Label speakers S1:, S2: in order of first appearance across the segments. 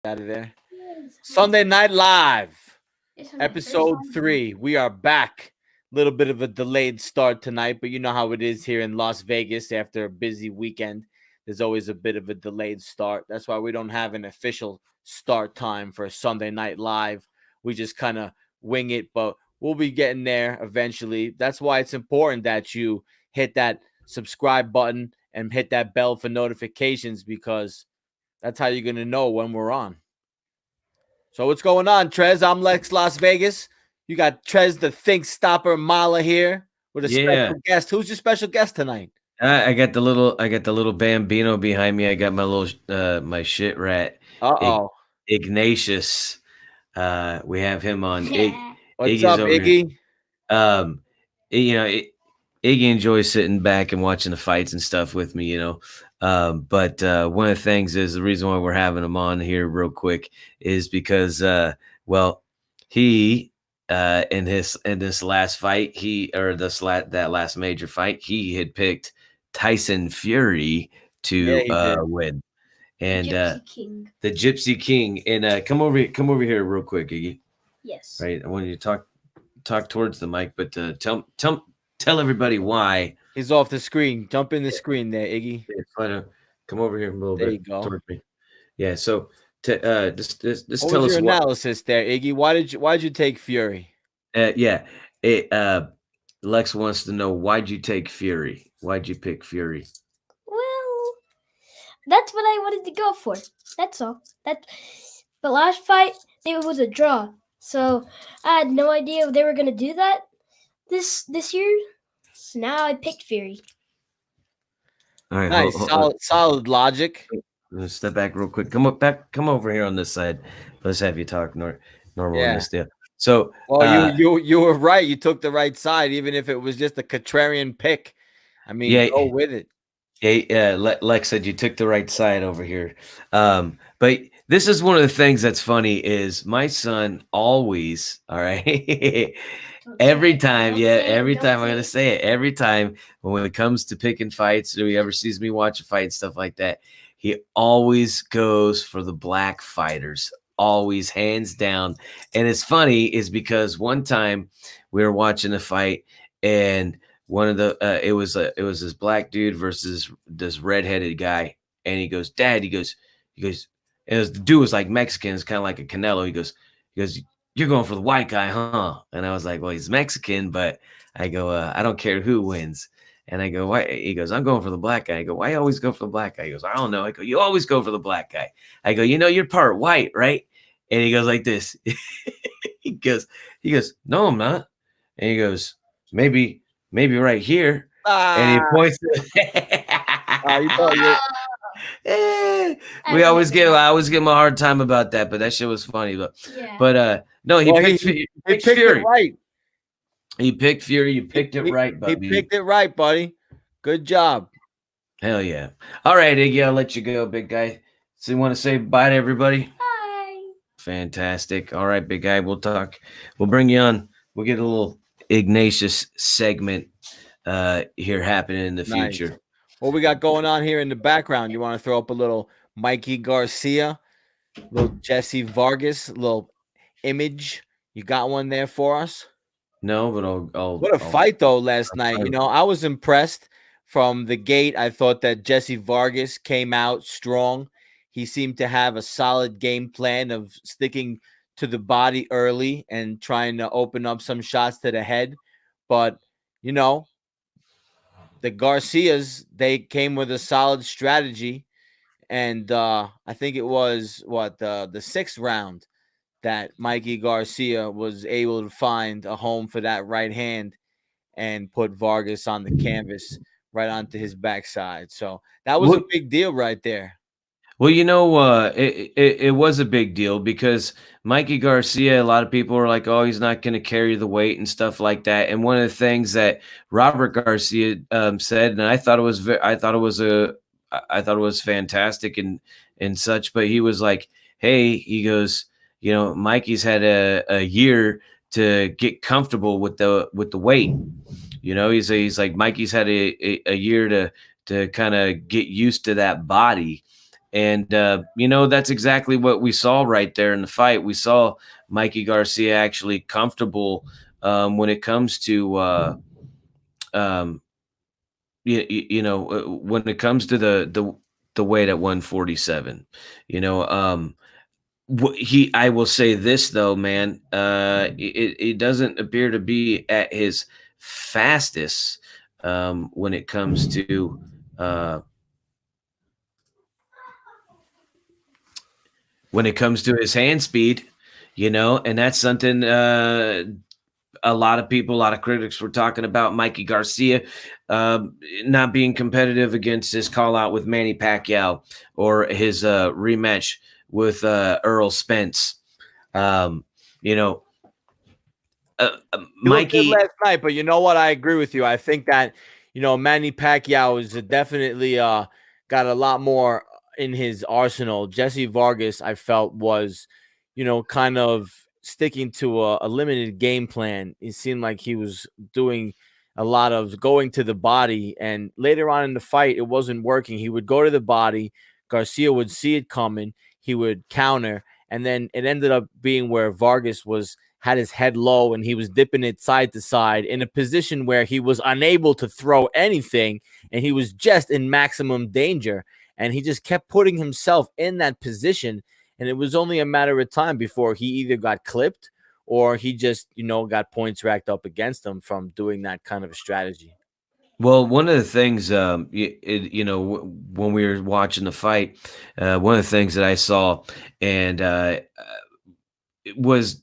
S1: Out of there. Sunday Night Live,
S2: It's on my first
S1: episode
S2: time.
S1: 3. We are back. Little bit of a delayed start tonight, but you know how it is here in Las Vegas after a busy weekend. There's always a bit of a delayed start. That's why we don't have an official start time for Sunday Night Live. We just kind of wing it, but we'll be getting there eventually. That's why it's important that you hit that subscribe button and hit that bell for notifications because that's how you're going to know when we're on. So what's going on, Trez? I'm Lex Las Vegas. You got Trez the Think Stopper Mala here with a
S3: Yeah,
S1: special guest. Who's your special guest tonight?
S3: I got the little Bambino behind me. I got my little my shit rat, Ig-
S1: Uh-oh.
S3: Ignatius. We have him on.
S2: Yeah.
S1: What's
S3: Iggy's
S1: up,
S3: over here.
S1: Iggy?
S3: Um, Iggy enjoys sitting back and watching the fights and stuff with me. But one of the things is the reason why we're having him on here real quick is because well, he in this last fight that last major fight he had picked Tyson Fury
S1: Yeah,
S3: to
S1: he did.
S3: win, and
S2: Gypsy King.
S3: the Gypsy King. And come over here real quick, Iggy.
S2: Yes.
S3: Right, I want you to talk towards the mic, but tell everybody why.
S1: He's off the screen. Jump in the screen there, Iggy.
S3: Try to come over here a little
S1: There
S3: bit
S1: you go.
S3: towards me. Yeah. So just
S1: What
S3: tell
S1: was
S3: us
S1: your
S3: what.
S1: analysis there, Iggy? Why did you take Fury?
S3: Yeah. It, Lex wants to know, why'd you take Fury? Why'd you pick Fury?
S2: Well, that's what I wanted to go for. That's all. That the last fight, it was a draw. So I had no idea if they were gonna do that this year. So now I picked Fury.
S3: All right.
S1: Nice, solid logic.
S3: Let's step back real quick. Come over here on this side. Let's have you talk normal
S1: Yeah.
S3: on this deal. So,
S1: Well, you were right. You took the right side, even if it was just a contrarian pick. I mean,
S3: Yeah.
S1: go with it.
S3: Lex said you took the right side over here. But this is one of the things that's funny is my son always, all right, every time, I'm going to say it. Every time when it comes to picking fights, or he ever sees me watch a fight, stuff like that, he always goes for the black fighters, always hands down. And it's funny is because one time we were watching a fight and one of the it was this black dude versus this redheaded guy, and he goes, Dad, he goes, and the dude was like Mexican, it's kind of like a Canelo. He goes, you're going for the white guy, huh? And I was like, well, he's Mexican, but I go, I don't care who wins. And I go, why? He goes, I'm going for the black guy. I go, why you always go for the black guy? He goes, I don't know. I go, you always go for the black guy. I go, you're part white, right? And he goes like this. he goes, no, I'm not. And he goes, maybe right here. And he points
S1: You thought you
S3: I always give him a hard time about that, but that shit was funny. But no, he picked Fury.
S1: It right.
S3: He picked Fury. You picked it right, buddy.
S1: He picked it right, buddy. Good job.
S3: Hell yeah. All right, Iggy, I'll let you go, big guy. So you want to say bye to everybody?
S2: Bye.
S3: Fantastic. All right, big guy. We'll talk. We'll bring you on. We'll get a little Ignatius segment here happening in the future.
S1: Nice. What we got going on here in the background? You want to throw up a little Mikey Garcia, little GarciaVargas, little image? You got one there for us?
S3: No, but I'll
S1: What a fight though last night. I was impressed from the gate. I thought that GarciaVargas came out strong. He seemed to have a solid game plan of sticking to the body early and trying to open up some shots to the head. But, the Garcias, they came with a solid strategy. And I think it was the sixth round that Mikey Garcia was able to find a home for that right hand and put Vargas on the canvas right onto his backside. So that was a big deal right there.
S3: Well, it was a big deal because Mikey Garcia, a lot of people were like, oh, he's not going to carry the weight and stuff like that. And one of the things that Robert Garcia said, and I thought it was fantastic and such, but he was like, hey, he goes, Mikey's had a year to get comfortable with the weight. He's like, Mikey's had a year to kind of get used to that body. And that's exactly what we saw right there in the fight. We saw Mikey Garcia actually comfortable when it comes to um, when it comes to the weight at 147. You know, I will say this though, man. It doesn't appear to be at his fastest when it comes to uh, his hand speed. And that's something a lot of people, a lot of critics were talking about Mikey Garcia not being competitive against his call out with Manny Pacquiao or his rematch with Earl Spence. Um, you know,
S1: He looked good
S3: Mikey.
S1: last night, but you know what? I agree with you. I think that Manny Pacquiao is definitely got a lot more in his arsenal. Jesse Vargas, I felt, was kind of sticking to a limited game plan. It seemed like he was doing a lot of going to the body, and later on in the fight, it wasn't working. He would go to the body. Garcia would see it coming. He would counter, and then it ended up being where Vargas had his head low and he was dipping it side to side in a position where he was unable to throw anything, and he was just in maximum danger, and he just kept putting himself in that position, and it was only a matter of time before he either got clipped or he just got points racked up against him from doing that kind of a strategy.
S3: Well, one of the things, when we were watching the fight, one of the things that I saw, and it was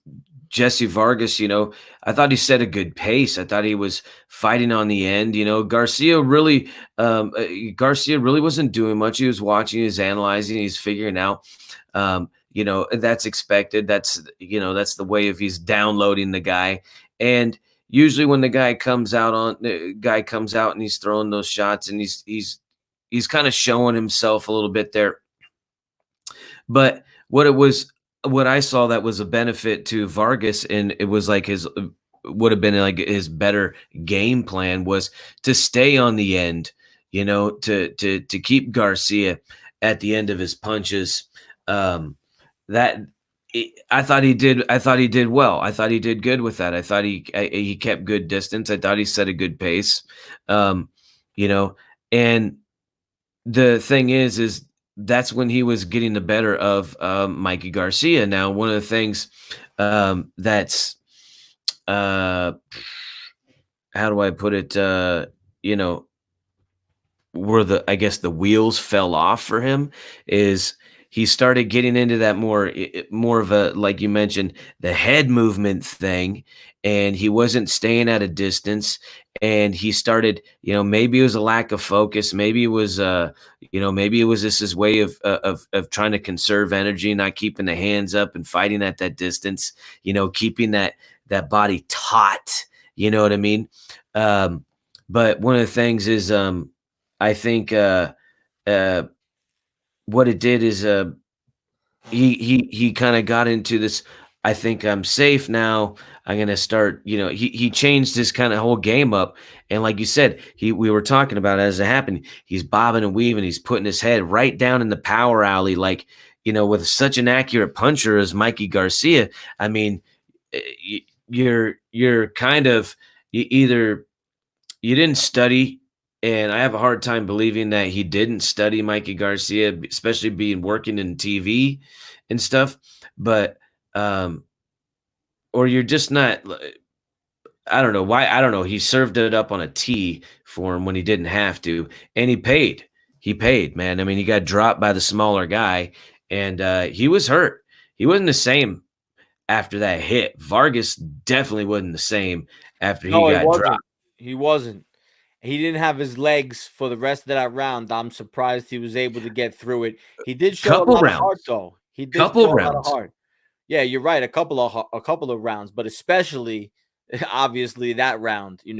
S3: Jesse Vargas. I thought he set a good pace. I thought he was fighting on the end. Garcia really wasn't doing much. He was watching, he was analyzing, he's figuring out. That's expected. That's the way if he's downloading the guy. And usually when the guy comes out and he's throwing those shots and he's kind of showing himself a little bit there. But what I saw that was a benefit to Vargas, and it was like his would have been like his better game plan was to stay on the end, to keep Garcia at the end of his punches. That I thought he did. I thought he did well. I thought he did good with that. I thought he kept good distance. I thought he set a good pace. Um, and the thing is that's when he was getting the better of Mikey Garcia. Now, one of the things that's how do I put it? Where I guess the wheels fell off for him is he started getting into that more of a, like you mentioned, the head movement thing, and he wasn't staying at a distance, and he started, maybe it was a lack of focus, maybe it was maybe it was just his way of trying to conserve energy, not keeping the hands up and fighting at that distance, keeping that body taut, you know what I mean? But one of the things is I think what it did is he kind of got into this. I think I'm safe now. I'm gonna start. He changed his kind of whole game up, and like you said, we were talking about it as it happened. He's bobbing and weaving. He's putting his head right down in the power alley, like with such an accurate puncher as Mikey Garcia. I mean, you're kind of either you didn't study, and I have a hard time believing that he didn't study Mikey Garcia, especially being working in TV and stuff. But or you're just not. I don't know why. I don't know. He served it up on a tee for him when he didn't have to, and he paid. He paid, man. I mean, he got dropped by the smaller guy, and he was hurt. He wasn't the same after that hit. Vargas definitely wasn't the same after he
S1: No, he
S3: got
S1: wasn't.
S3: dropped.
S1: He wasn't. He didn't have his legs for the rest of that round. I'm surprised he was able to get through it. He did show a
S3: Couple
S1: lot of heart,
S3: rounds.
S1: though. He did
S3: Couple
S1: show a lot of
S3: rounds.
S1: heart. Yeah, you're right. A couple of rounds, but especially, obviously, that round. He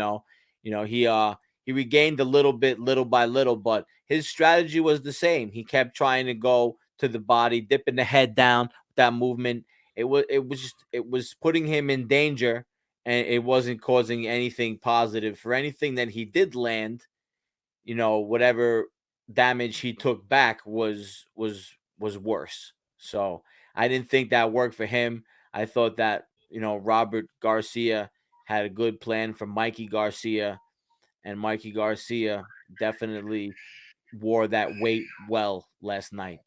S1: regained a little bit, little by little, but his strategy was the same. He kept trying to go to the body, dipping the head down with that movement. It was putting him in danger, and it wasn't causing anything positive for anything that he did land. Whatever damage he took back was worse. So I didn't think that worked for him. I thought that, Robert Garcia had a good plan for Mikey Garcia, and Mikey Garcia definitely wore that weight well last night.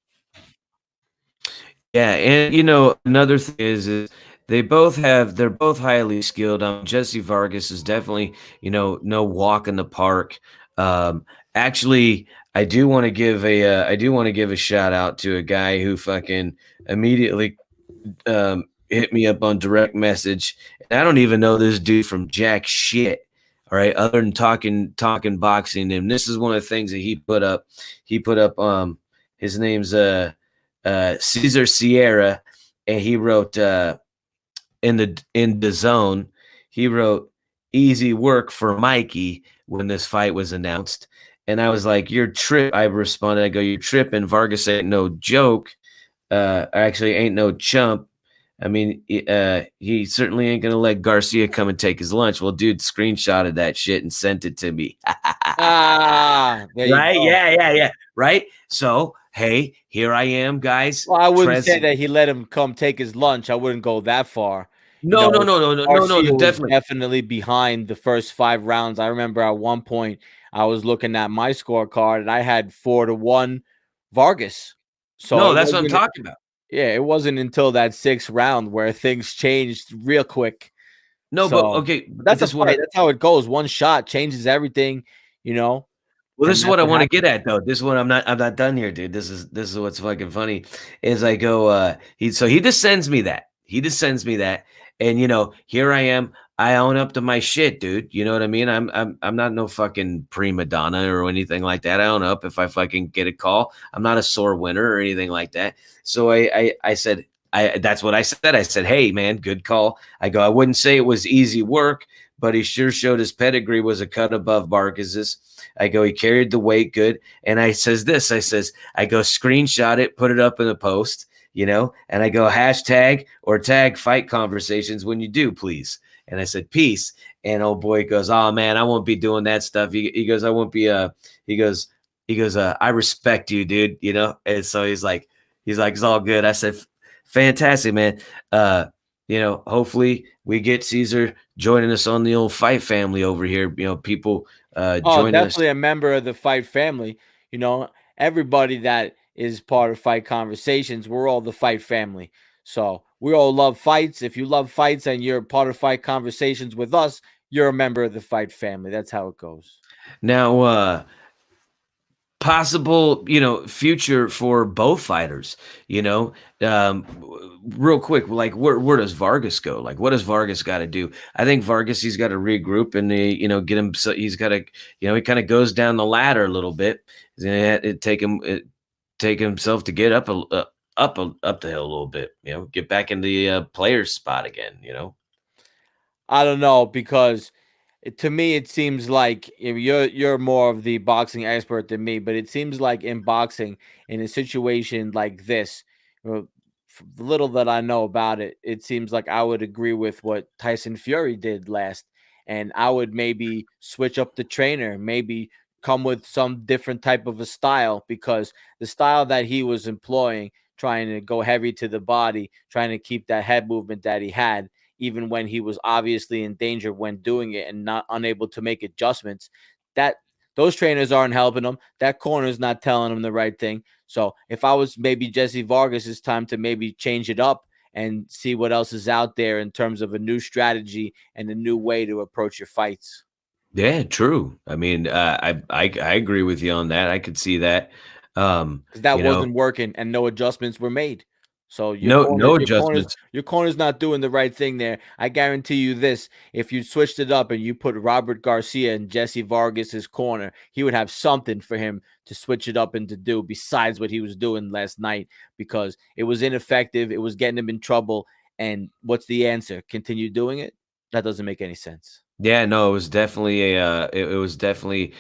S3: Yeah, and another thing is they're both highly skilled. Jesse Vargas is definitely, no walk in the park. Actually, I do want to give a shout out to a guy who fucking immediately hit me up on direct message. And I don't even know this dude from jack shit. All right, other than talking boxing, and this is one of the things that he put up. He put up his name's Cesar Sierra, and he wrote in the zone. He wrote easy work for Mikey when this fight was announced, and I was like, "You're trip." I responded, I go, "You're tripping. Vargas ain't no joke. Actually, ain't no chump. I mean, he certainly ain't gonna let Garcia come and take his lunch." Well, dude screenshotted that shit and sent it to me.
S1: There you
S3: Right?
S1: go.
S3: Yeah. Right? So, hey, here I am, guys.
S1: Well, I wouldn't say that he let him come take his lunch. I wouldn't go that far.
S3: No, no, no, no, no, no, no,
S1: Garcia was
S3: definitely.
S1: definitely behind the first 5 rounds. I remember at one point I was looking at my scorecard and I had 4-1 Vargas. So
S3: No,
S1: it
S3: that's what I'm
S1: wasn't
S3: talking about.
S1: yeah, it wasn't until that 6th round where things changed real quick.
S3: No, but
S1: So,
S3: okay,
S1: but
S3: but
S1: that's a
S3: this is what
S1: fight. That's how it goes. One shot changes everything, you know,
S3: well, this
S1: and
S3: is
S1: that's
S3: what I
S1: what
S3: want to
S1: happened.
S3: get at though. This is what I'm not done here, dude. This is what's fucking funny. Is I go, he just sends me that. He just sends me that. And here I am. I own up to my shit, dude. You know what I mean? I'm not no fucking prima donna or anything like that. I own up if I fucking get a call. I'm not a sore winner or anything like that. So I said, that's what I said. I said, hey man, good call. I go, I wouldn't say it was easy work, but he sure showed his pedigree was a cut above Vargas's. I go, he carried the weight good. And I says this, I go screenshot it, put it up in the post, and I go hashtag or tag fight conversations when you do, please. And I said, peace. And old boy goes, oh man, I won't be doing that stuff. He goes, I won't be, he goes, I respect you, dude, And so he's like, it's all good. I said, fantastic, man. Hopefully we get Caesar joining us on the old fight family over here. People
S1: Oh,
S3: joining us.
S1: definitely a member of the fight family. Everybody that is part of fight conversations, we're all the fight family. So we all love fights. If you love fights and you're part of fight conversations with us, you're a member of the fight family. That's how it goes.
S3: Now, possible, future for both fighters, real quick, like where does Vargas go? Like, what does Vargas got to do? I think Vargas, he's got to regroup and, get him. So he's got to, he kind of goes down the ladder a little bit. He's going to have to take himself to get up up the hill a little bit, get back in the player's spot again.
S1: I don't know because to me it seems like you're more of the boxing expert than me, but it seems like in boxing, in a situation like this, the little that I know about it, it seems like I would agree with what Tyson Fury did last, and I would maybe switch up the trainer, maybe come with some different type of a style because the style that he was employing, trying to go heavy to the body, trying to keep that head movement that he had even when he was obviously in danger when doing it and not unable to make adjustments. That those trainers aren't helping him. That corner is not telling him the right thing. So if I was maybe Jesse Vargas, it's time to maybe change it up and see what else is out there in terms of a new strategy and a new way to approach your fights.
S3: Yeah, true. I mean, I agree with you on that. I could see that.
S1: Because that wasn't working and no adjustments were made. So
S3: No adjustments.
S1: your corner's not doing the right thing there. I guarantee you this: if you switched it up and you put Robert Garcia in Jesse Vargas's corner, he would have something for him to switch it up and to do besides what he was doing last night because it was ineffective. It was getting him in trouble. And what's the answer? Continue doing it? That doesn't make any sense.
S3: Yeah, no, it was definitely it was definitely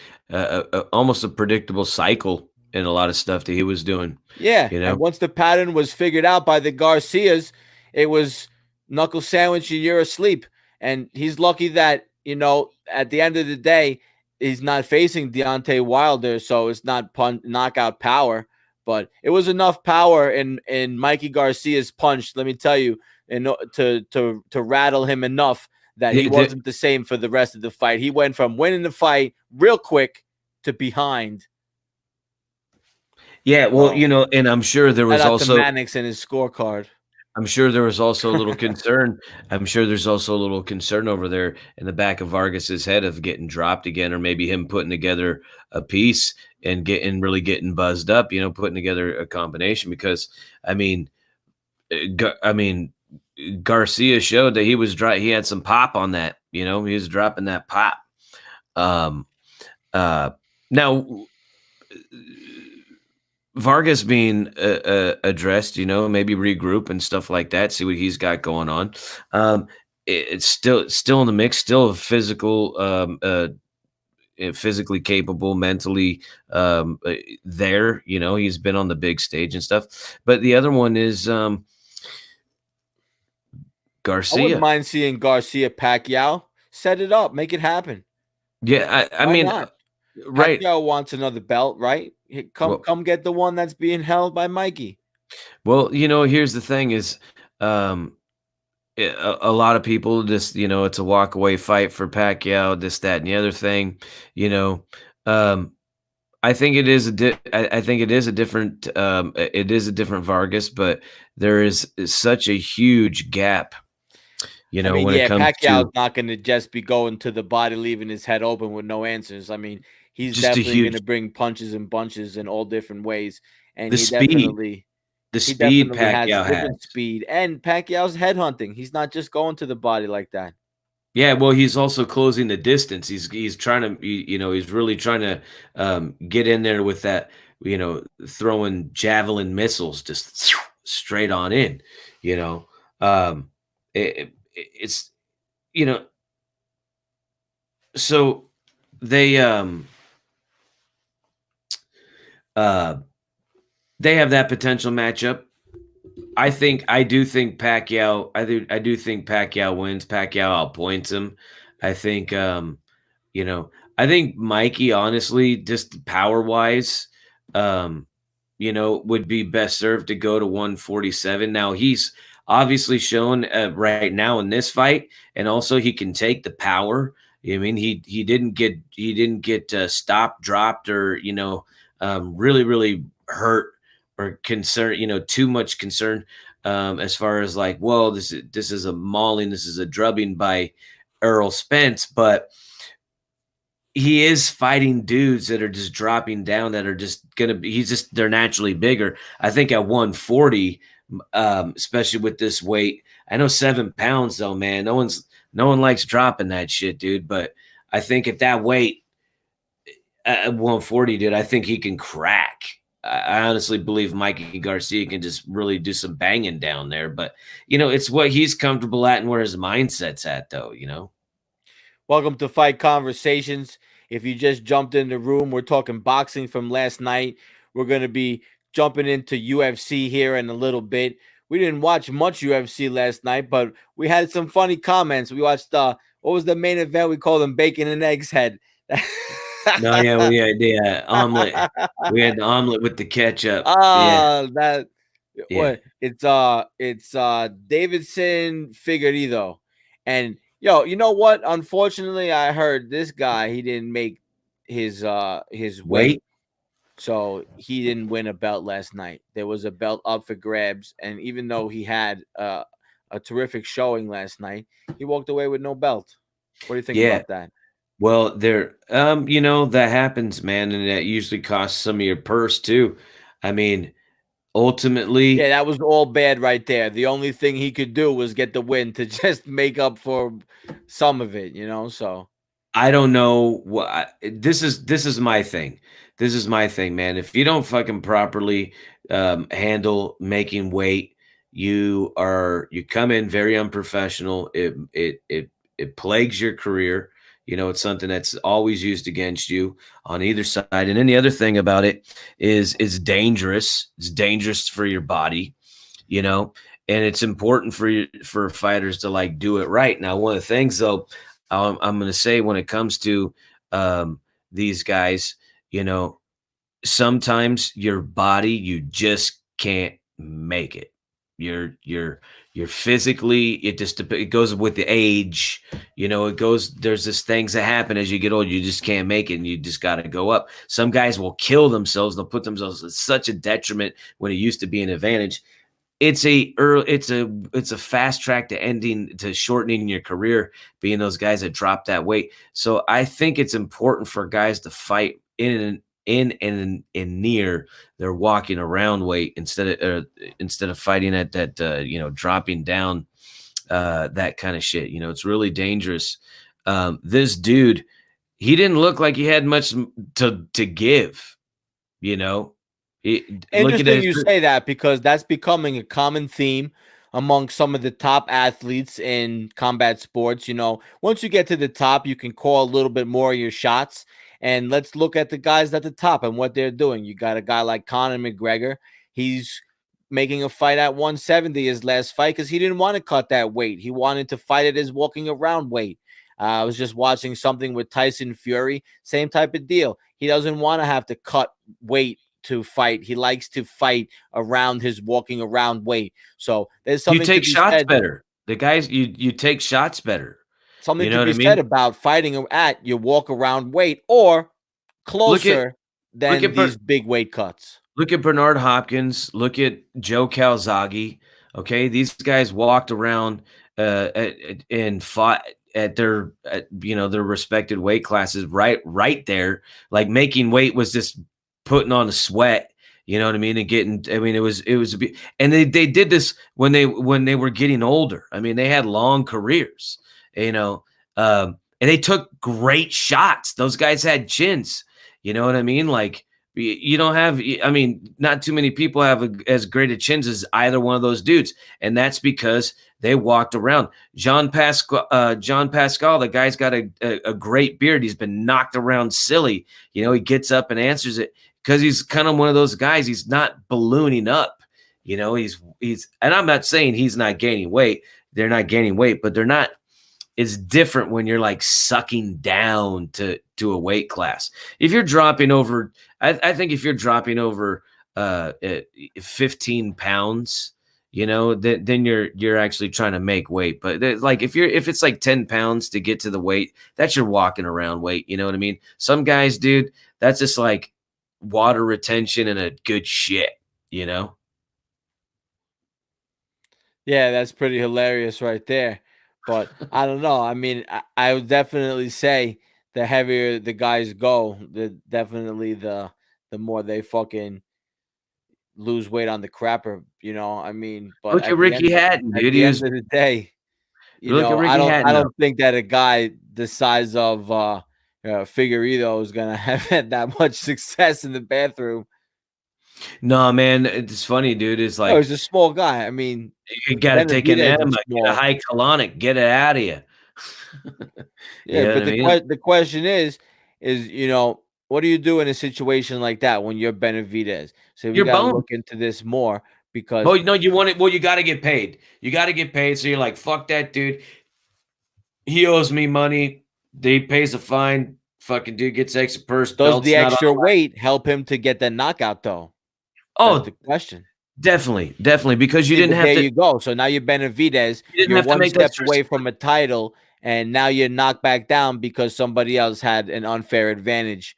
S3: almost a predictable cycle in a lot of stuff that he was doing.
S1: Yeah,
S3: You
S1: and
S3: know,
S1: once the pattern was figured out by the Garcias, it was knuckle sandwich and you're asleep. And he's lucky that, at the end of the day, he's not facing Deontay Wilder, so it's not knockout power. But it was enough power in Mikey Garcia's punch. Let me tell you, to rattle him enough that he wasn't the same for the rest of the fight. He went from winning the fight real quick to behind.
S3: Yeah, well, and I'm sure there was
S1: Shout out to
S3: also
S1: Mannix and his scorecard.
S3: I'm sure there was also a little concern. I'm sure there's also a little concern over there in the back of Vargas's head of getting dropped again, or maybe him putting together a piece and getting buzzed up, putting together a combination. Because I mean, Garcia showed that he was dry. He had some pop on that, he was dropping that pop. Now Vargas being addressed, maybe regroup and stuff like that, see what he's got going on. It's still in the mix, still physical, physically capable, mentally there. He's been on the big stage and stuff. But the other one is Garcia.
S1: I wouldn't mind seeing Garcia Pacquiao. Set it up, make it happen.
S3: Yeah, I mean,
S1: not?
S3: Right.
S1: Pacquiao wants another belt, right? Come get the one that's being held by Mikey.
S3: Well, here's the thing is, a lot of people just, it's a walk away fight for Pacquiao, this, that, and the other thing. I think it is I think it is a different Vargas, but there is such a huge gap. When it comes
S1: Pacquiao's not going to just be going to the body, leaving his head open with no answers. I mean, he's definitely going to bring punches and bunches in all different ways, and he definitely has different speed. And Pacquiao's headhunting. He's not just going to the body like that.
S3: Yeah, well, he's also closing the distance. He's trying to, he's really trying to get in there with that, throwing javelin missiles just straight on in. It's so they have that potential matchup. I do think Pacquiao. I do think Pacquiao wins. Pacquiao outpoints him. I think I think Mikey, honestly, just power wise, would be best served to go to 147. Now he's obviously shown right now in this fight, and also he can take the power. I mean, he didn't get stopped, dropped, or really hurt or concern. Too much concern as far as like, well, this is a mauling, this is a drubbing by Errol Spence, but he is fighting dudes that are just dropping down, that are just gonna be. They're naturally bigger. I think at 140. Especially with this weight. I know 7 pounds though, man. No one likes dropping that shit, dude. But I think at that weight, at 140, dude, I think he can crack. I honestly believe Mikey Garcia can just really do some banging down there. But it's what he's comfortable at and where his mindset's at, though.
S1: Welcome to Fight Conversations. If you just jumped in the room, we're talking boxing from last night. We're going to be jumping into UFC here in a little bit. We didn't watch much UFC last night, but we had some funny comments. We watched what was the main event? We called them bacon and eggs head.
S3: No, yeah, we had the omelet. We had the omelet with the ketchup.
S1: It's Davidson Figueiredo. And you know what? Unfortunately, I heard this guy, he didn't make his weight. So he didn't win a belt last night. There was a belt up for grabs, and even though he had a terrific showing last night, he walked away with no belt. What do you think about that?
S3: Well, that happens, man, and that usually costs some of your purse too. I mean, ultimately,
S1: that was all bad right there. The only thing he could do was get the win to just make up for some of it, So
S3: I don't know what this is my thing. This is my thing, man. If you don't fucking properly handle making weight, you come in very unprofessional. It plagues your career. It's something that's always used against you on either side. And then the other thing about it is it's dangerous. It's dangerous for your body, and it's important for fighters to like do it right. Now, one of the things though, I'm going to say when it comes to these guys, you know, sometimes your body, you just can't make it. You're physically, it goes with the age, it goes, there's this things that happen as you get old, you just can't make it and you just got to go up. Some guys will kill themselves, they'll put themselves at such a detriment when it used to be an advantage. It's a fast track to shortening your career, being those guys that drop that weight. So I think it's important for guys to fight in and near their walking around weight instead of fighting at that dropping down that kind of shit. It's really dangerous. This dude, he didn't look like he had much to give. You know, look at
S1: Interesting
S3: his.
S1: you say that because that's becoming a common theme among some of the top athletes in combat sports. Once you get to the top, you can call a little bit more of your shots. And let's look at the guys at the top and what they're doing. You got a guy like Conor McGregor. He's making a fight at 170 his last fight because he didn't want to cut that weight. He wanted to fight at his walking around weight. I was just watching something with Tyson Fury. Same type of deal. He doesn't want to have to cut weight to fight. He likes to fight around his walking around weight. So there's
S3: You
S1: something to
S3: take
S1: be
S3: shots
S1: said.
S3: better. The guys, you take shots better.
S1: Something
S3: You
S1: to
S3: know what
S1: be
S3: I
S1: said
S3: mean?
S1: about fighting at your walk around weight or
S3: Look at
S1: closer
S3: look
S1: than
S3: at Ber-
S1: these big weight cuts.
S3: look at Bernard Hopkins. Look at Joe Calzaghe. Okay, these guys walked around and fought at their respected weight classes. Right there, like making weight was just putting on a sweat. You know what I mean? And getting, I mean, it was and they did this when they were getting older. I mean, they had long careers. You know, and they took great shots. Those guys had chins. You know what I mean? Like, you don't have, I mean, not too many people have as great a chins as either one of those dudes. And that's because they walked around. John Pascal, the guy's got a great beard. He's been knocked around silly. He gets up and answers it because he's kind of one of those guys. He's not ballooning up. And I'm not saying he's not gaining weight. They're not gaining weight, but they're not. It's different when you're like sucking down to a weight class. If you're dropping over, I think if you're dropping over 15 pounds, then you're actually trying to make weight. But like if it's like 10 pounds to get to the weight, that's your walking around weight. You know what I mean? Some guys, dude, that's just like water retention and a good shit.
S1: Yeah, that's pretty hilarious right there. But I don't know. I mean, I would definitely say the heavier the guys go, the more they fucking lose weight on the crapper. I mean, but
S3: Look at Ricky Hatton,
S1: at
S3: dude.
S1: the end of the day,
S3: Look at
S1: I
S3: Ricky
S1: don't
S3: Hatton.
S1: don't think that a guy the size of Figueiredo is gonna have had that much success in the bathroom.
S3: No, man, it's funny, dude. It's
S1: No,
S3: like
S1: he's a small guy. I mean,
S3: you got to take an
S1: Benavidez
S3: enema,
S1: is
S3: get a
S1: small.
S3: high colonic, get it out of you. You
S1: Yeah,
S3: know
S1: but
S3: what I mean?
S1: the question is what do you do in a situation like that when you're Benavidez? So we
S3: You're
S1: got to
S3: boned.
S1: look into this more because
S3: Oh, no, you want it. Well, you got to get paid. You got to get paid. So you're like, fuck that dude. He owes me money. He pays a fine. Fucking dude gets extra purse.
S1: does
S3: Belt's
S1: the
S3: not on.
S1: extra weight help him to get the knockout though? That's
S3: Oh,
S1: the question.
S3: definitely, because you
S1: See,
S3: didn't
S1: but
S3: have
S1: there
S3: to.
S1: you go. So now you're Benavidez.
S3: You didn't
S1: You're
S3: have to
S1: one
S3: make that
S1: step
S3: stress.
S1: away from a title, and now you're knocked back down because somebody else had an unfair advantage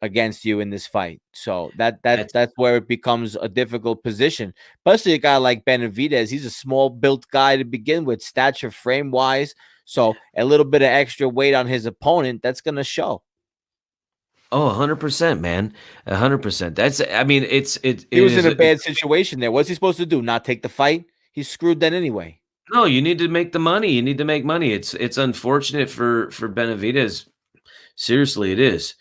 S1: against you in this fight. So that's where it becomes a difficult position, especially a guy like Benavidez. He's a small built guy to begin with, stature, frame wise. So a little bit of extra weight on his opponent, that's going to show.
S3: Oh, 100%, man. 100%. That's. I mean,
S1: He was in a bad situation there. What's he supposed to do? Not take the fight? He's screwed then anyway.
S3: No, you need to make the money. You need to make money. It's unfortunate for Benavidez. Seriously, it is.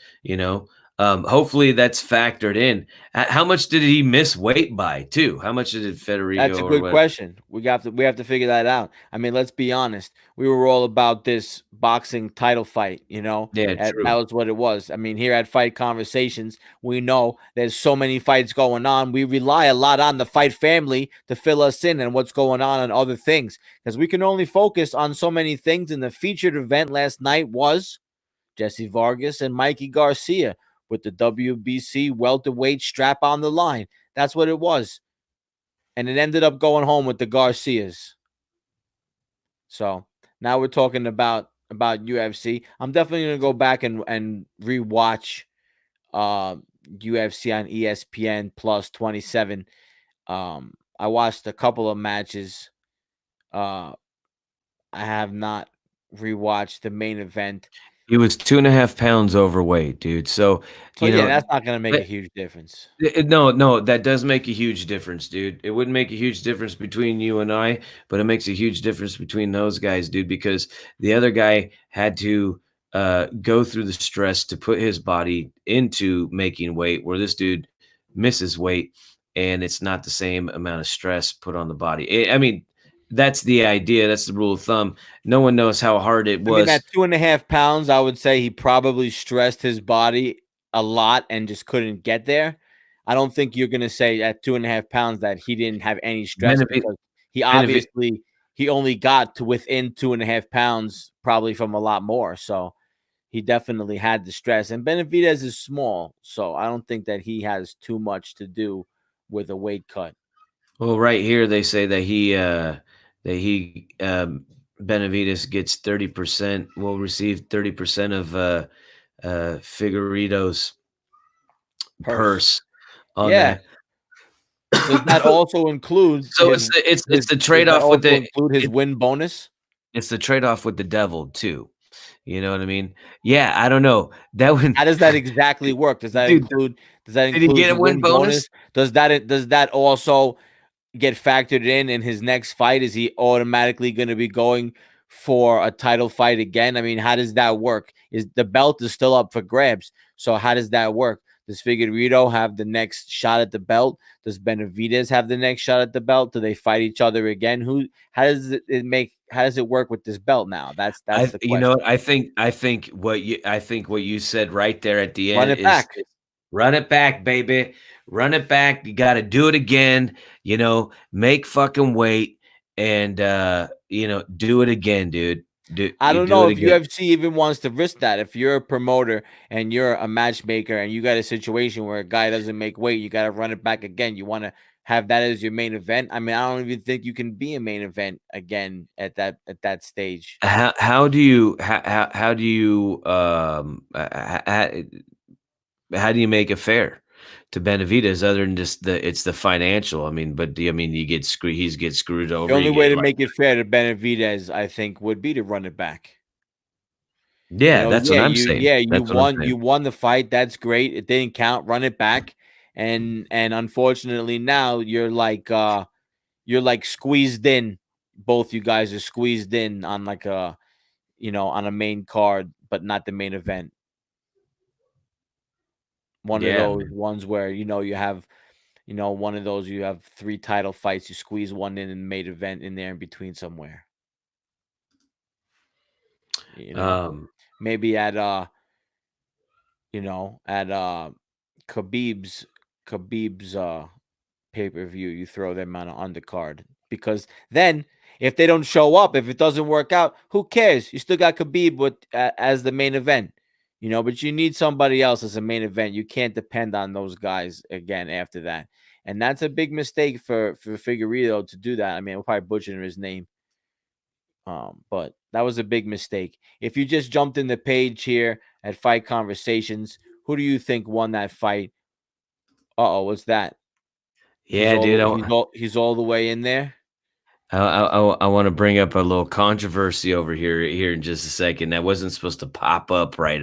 S3: Hopefully that's factored in. How much did he miss weight by too? How much did
S1: That's
S3: Federico
S1: a
S3: or
S1: good
S3: what?
S1: question. We have to figure that out. I mean, let's be honest. We were all about this boxing title fight,
S3: Yeah,
S1: That
S3: true.
S1: was what it was. I mean, here at Fight Conversations, we know there's so many fights going on. We rely a lot on the fight family to fill us in and what's going on and other things because we can only focus on so many things. And the featured event last night was Jesse Vargas and Mikey Garcia with the WBC welterweight strap on the line. That's what it was. And it ended up going home with the Garcias. So now we're talking about UFC. I'm definitely gonna go back and rewatch UFC on ESPN plus 27. I watched a couple of matches. I have not rewatched the main event.
S3: He was 2.5 pounds overweight, dude. So,
S1: So yeah, that's not gonna make a huge difference.
S3: no, that does make a huge difference, dude. It wouldn't make a huge difference between you and I, but it makes a huge difference between those guys, dude, because the other guy had to go through the stress to put his body into making weight, where this dude misses weight, and it's not the same amount of stress put on the body. I mean, that's the idea. That's the rule of thumb. No one knows how hard it
S1: I mean,
S3: was.
S1: at 2.5 pounds, I would say he probably stressed his body a lot and just couldn't get there. I don't think you're gonna say at 2.5 pounds that he didn't have any stress
S3: Benavid-
S1: because he
S3: Benavid-
S1: obviously he only got to within 2.5 pounds, probably from a lot more. So he definitely had the stress. And Benavidez is small, so I don't think that he has too much to do with a weight cut.
S3: Well, right here they say that Benavides gets 30%. Will receive 30% of Figueredo's purse on
S1: Yeah.
S3: that.
S1: Does that also include
S3: So
S1: his?
S3: it's the
S1: Does
S3: trade
S1: that
S3: off with
S1: also
S3: the
S1: include his win bonus?
S3: it's the trade off with the devil too. You know what I mean? Yeah, I don't know. That would
S1: How does that exactly work? Does that
S3: dude.
S1: include? Does that
S3: Did he
S1: include
S3: get a
S1: the
S3: win
S1: win bonus?
S3: bonus?
S1: Does that also get factored in his next fight? Is he automatically going to be going for a title fight again? I mean, how does that work? Is the belt is still up for grabs? So how does that work? Does Figueiredo have the next shot at the belt? Does Benavidez have the next shot at the belt? Do they fight each other again? How does it make? How does it work with this belt now? That's the
S3: You know,
S1: question.
S3: I think what you said right there at the
S1: Run
S3: end
S1: it
S3: is
S1: back.
S3: run it back, baby. Run it back. You got to do it again. You know, make fucking weight and do it again, dude.
S1: I
S3: You
S1: don't
S3: do
S1: know
S3: it
S1: if
S3: again.
S1: UFC even wants to risk that. If you're a promoter and you're a matchmaker and you got a situation where a guy doesn't make weight, you got to run it back again. You want to have that as your main event. I mean, I don't even think you can be a main event again at that stage.
S3: How do you how do you how do you make it fair to Benavides other than just the financial? I mean, but do you mean you get screwed? He's get screwed
S1: The
S3: over.
S1: only
S3: You
S1: way
S3: get
S1: to
S3: like
S1: make it fair to Benavidez, I think, would be to run it back.
S3: yeah, that's what I'm saying. That's what I'm saying.
S1: You won the fight. That's great. It didn't count. Run it back. And unfortunately now you're like squeezed in. Both you guys are squeezed in on like a on a main card, but not the main event. One of
S3: Yeah,
S1: those
S3: man.
S1: ones where you have one of those you have 3 title fights, you squeeze one in the main event in there in between somewhere. You know,
S3: Um,
S1: maybe at at Khabib's pay-per-view, you throw them on an undercard because then if they don't show up, if it doesn't work out, who cares? You still got Khabib as the main event, but you need somebody else as a main event. You can't depend on those guys again after that. And that's a big mistake for Figueiredo to do that. I mean, we're probably butchering his name. But that was a big mistake. If you just jumped in the page here at Fight Conversations, who do you think won that fight? What's that?
S3: yeah, dude.
S1: He's all the way in there.
S3: I want to bring up a little controversy over here in just a second. That wasn't supposed to pop up right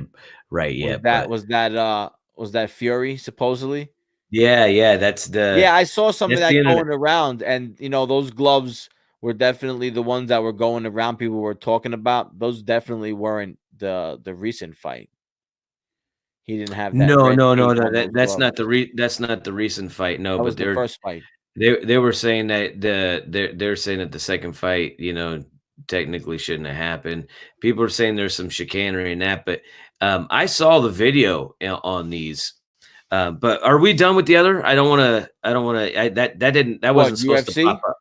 S1: Was
S3: yet,
S1: that
S3: but
S1: was that Fury supposedly?
S3: yeah,
S1: Yeah, I saw some of
S3: that's
S1: that
S3: the internet.
S1: going around, and those gloves were definitely the ones that were going around. People were talking about those. Definitely weren't the recent fight. He didn't have that
S3: No,
S1: red
S3: no, no,
S1: tape
S3: no.
S1: on those gloves.
S3: That's not the recent fight. No,
S1: That
S3: but
S1: was the first fight.
S3: they were saying that they're saying that the second fight, technically shouldn't have happened. People are saying there's some chicanery in that, but I saw the video on these. But are we done with the other? I don't want to. I don't want to. That
S1: What,
S3: wasn't supposed to pop
S1: UFC?
S3: up.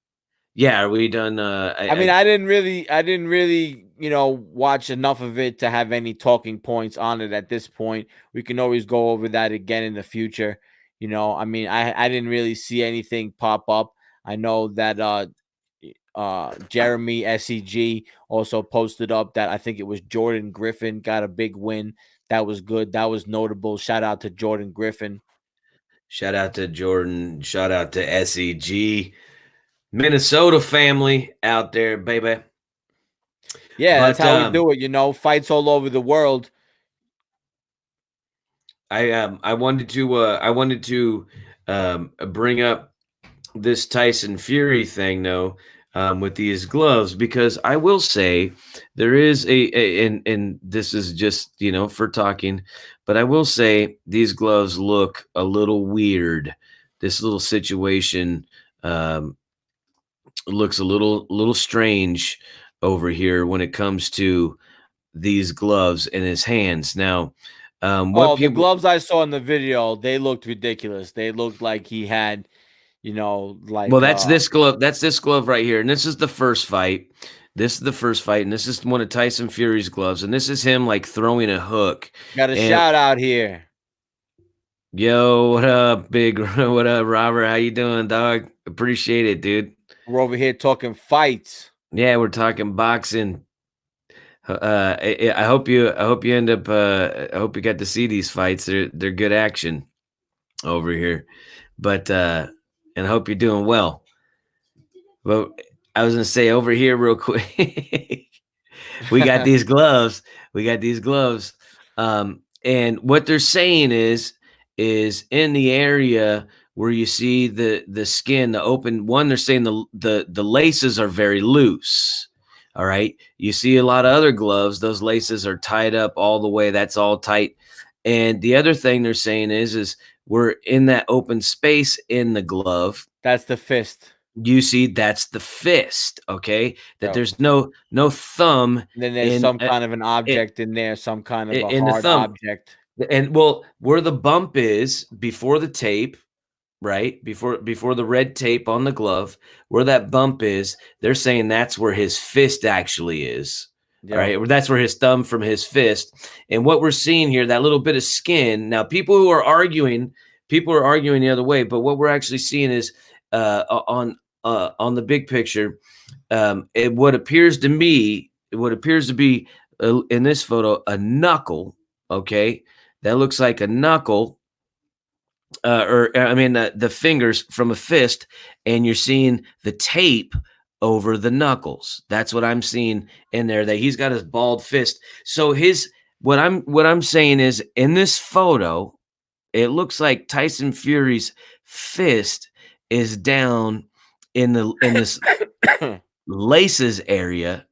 S3: Yeah, are we done?
S1: I mean, I didn't really watch enough of it to have any talking points on it at this point. We can always go over that again in the future. I mean, I didn't really see anything pop up. I know that Jeremy SEG also posted up that I think it was Jordan Griffin got a big win. That was good. That was notable. Shout out to Jordan Griffin.
S3: Shout out to Jordan. Shout out to SEG. Minnesota family out there, baby.
S1: Yeah, that's how we do it. Fights all over the world.
S3: I wanted to bring up this Tyson Fury thing though, with these gloves, because I will say there is and this is just for talking, but I will say these gloves look a little weird. This little situation looks a little strange over here when it comes to these gloves in his hands. Now,
S1: the gloves I saw in the video, they looked ridiculous. They looked like he had, like.
S3: Well, that's this glove. That's this glove right here, and this is the first fight. This is the first fight, and this is one of Tyson Fury's gloves, and this is him like throwing a hook.
S1: Got a shout out here.
S3: Yo, what up, big? What up, Robert? How you doing, dog? Appreciate it, dude.
S1: We're over here talking fights.
S3: Yeah, we're talking boxing. I hope you end up. I hope you got to see these fights. They're good action over here, but and I hope you're doing well. Well, I was gonna say over here real quick. We got these gloves. And what they're saying is in the area where you see the skin, the open one, they're saying the laces are very loose. All right. You see a lot of other gloves, those laces are tied up all the way. That's all tight. And the other thing they're saying is we're in that open space in the glove.
S1: That's the fist.
S3: You see, that's the fist. Okay. That there's no thumb.
S1: Then there's some kind of an object in there, some kind of a hard object.
S3: And well, where the bump is before the tape, right? Before the red tape on the glove, where that bump is, they're saying that's where his fist actually is. Yeah. Right. That's where his thumb from his fist. And what we're seeing here, that little bit of skin. Now, people are arguing the other way, but what we're actually seeing is on the big picture, what appears to be in this photo, a knuckle. Okay. That looks like a knuckle. The fingers from a fist, and you're seeing the tape over the knuckles. That's what I'm seeing in there, that he's got his bald fist. So what I'm saying is, in this photo, it looks like Tyson Fury's fist is down in this laces area,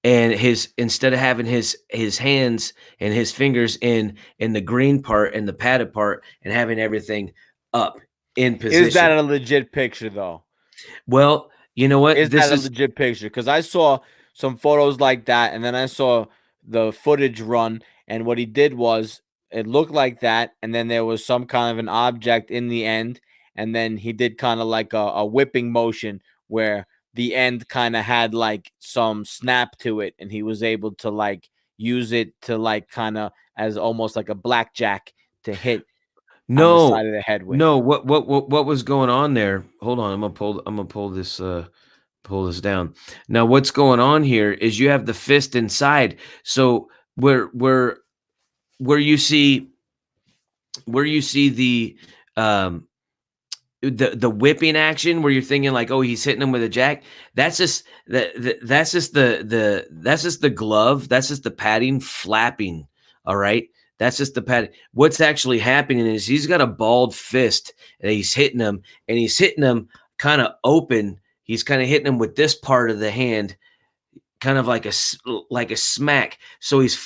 S3: and instead of having his hands and his fingers in the green part and the padded part, and having everything up in position.
S1: Is that a legit picture though?
S3: Well, you know what?
S1: Is that a legit picture? Because I saw some photos like that, and then I saw the footage run, and what he did was, it looked like that, and then there was some kind of an object in the end, and then he did kind of like a whipping motion where the end kind of had like some snap to it, and he was able to like use it to like kind of as almost like a blackjack to hit on the side of the head with.
S3: No, what was going on there? Hold on, I'm gonna pull this down. Now, what's going on here is you have the fist inside. So where you see the whipping action, where you're thinking like, oh, he's hitting him with a jack. That's just that's just the glove. That's just the padding flapping. All right. That's just the padding. What's actually happening is he's got a bald fist and he's hitting him kind of open. He's kind of hitting him with this part of the hand, kind of like a smack. So he's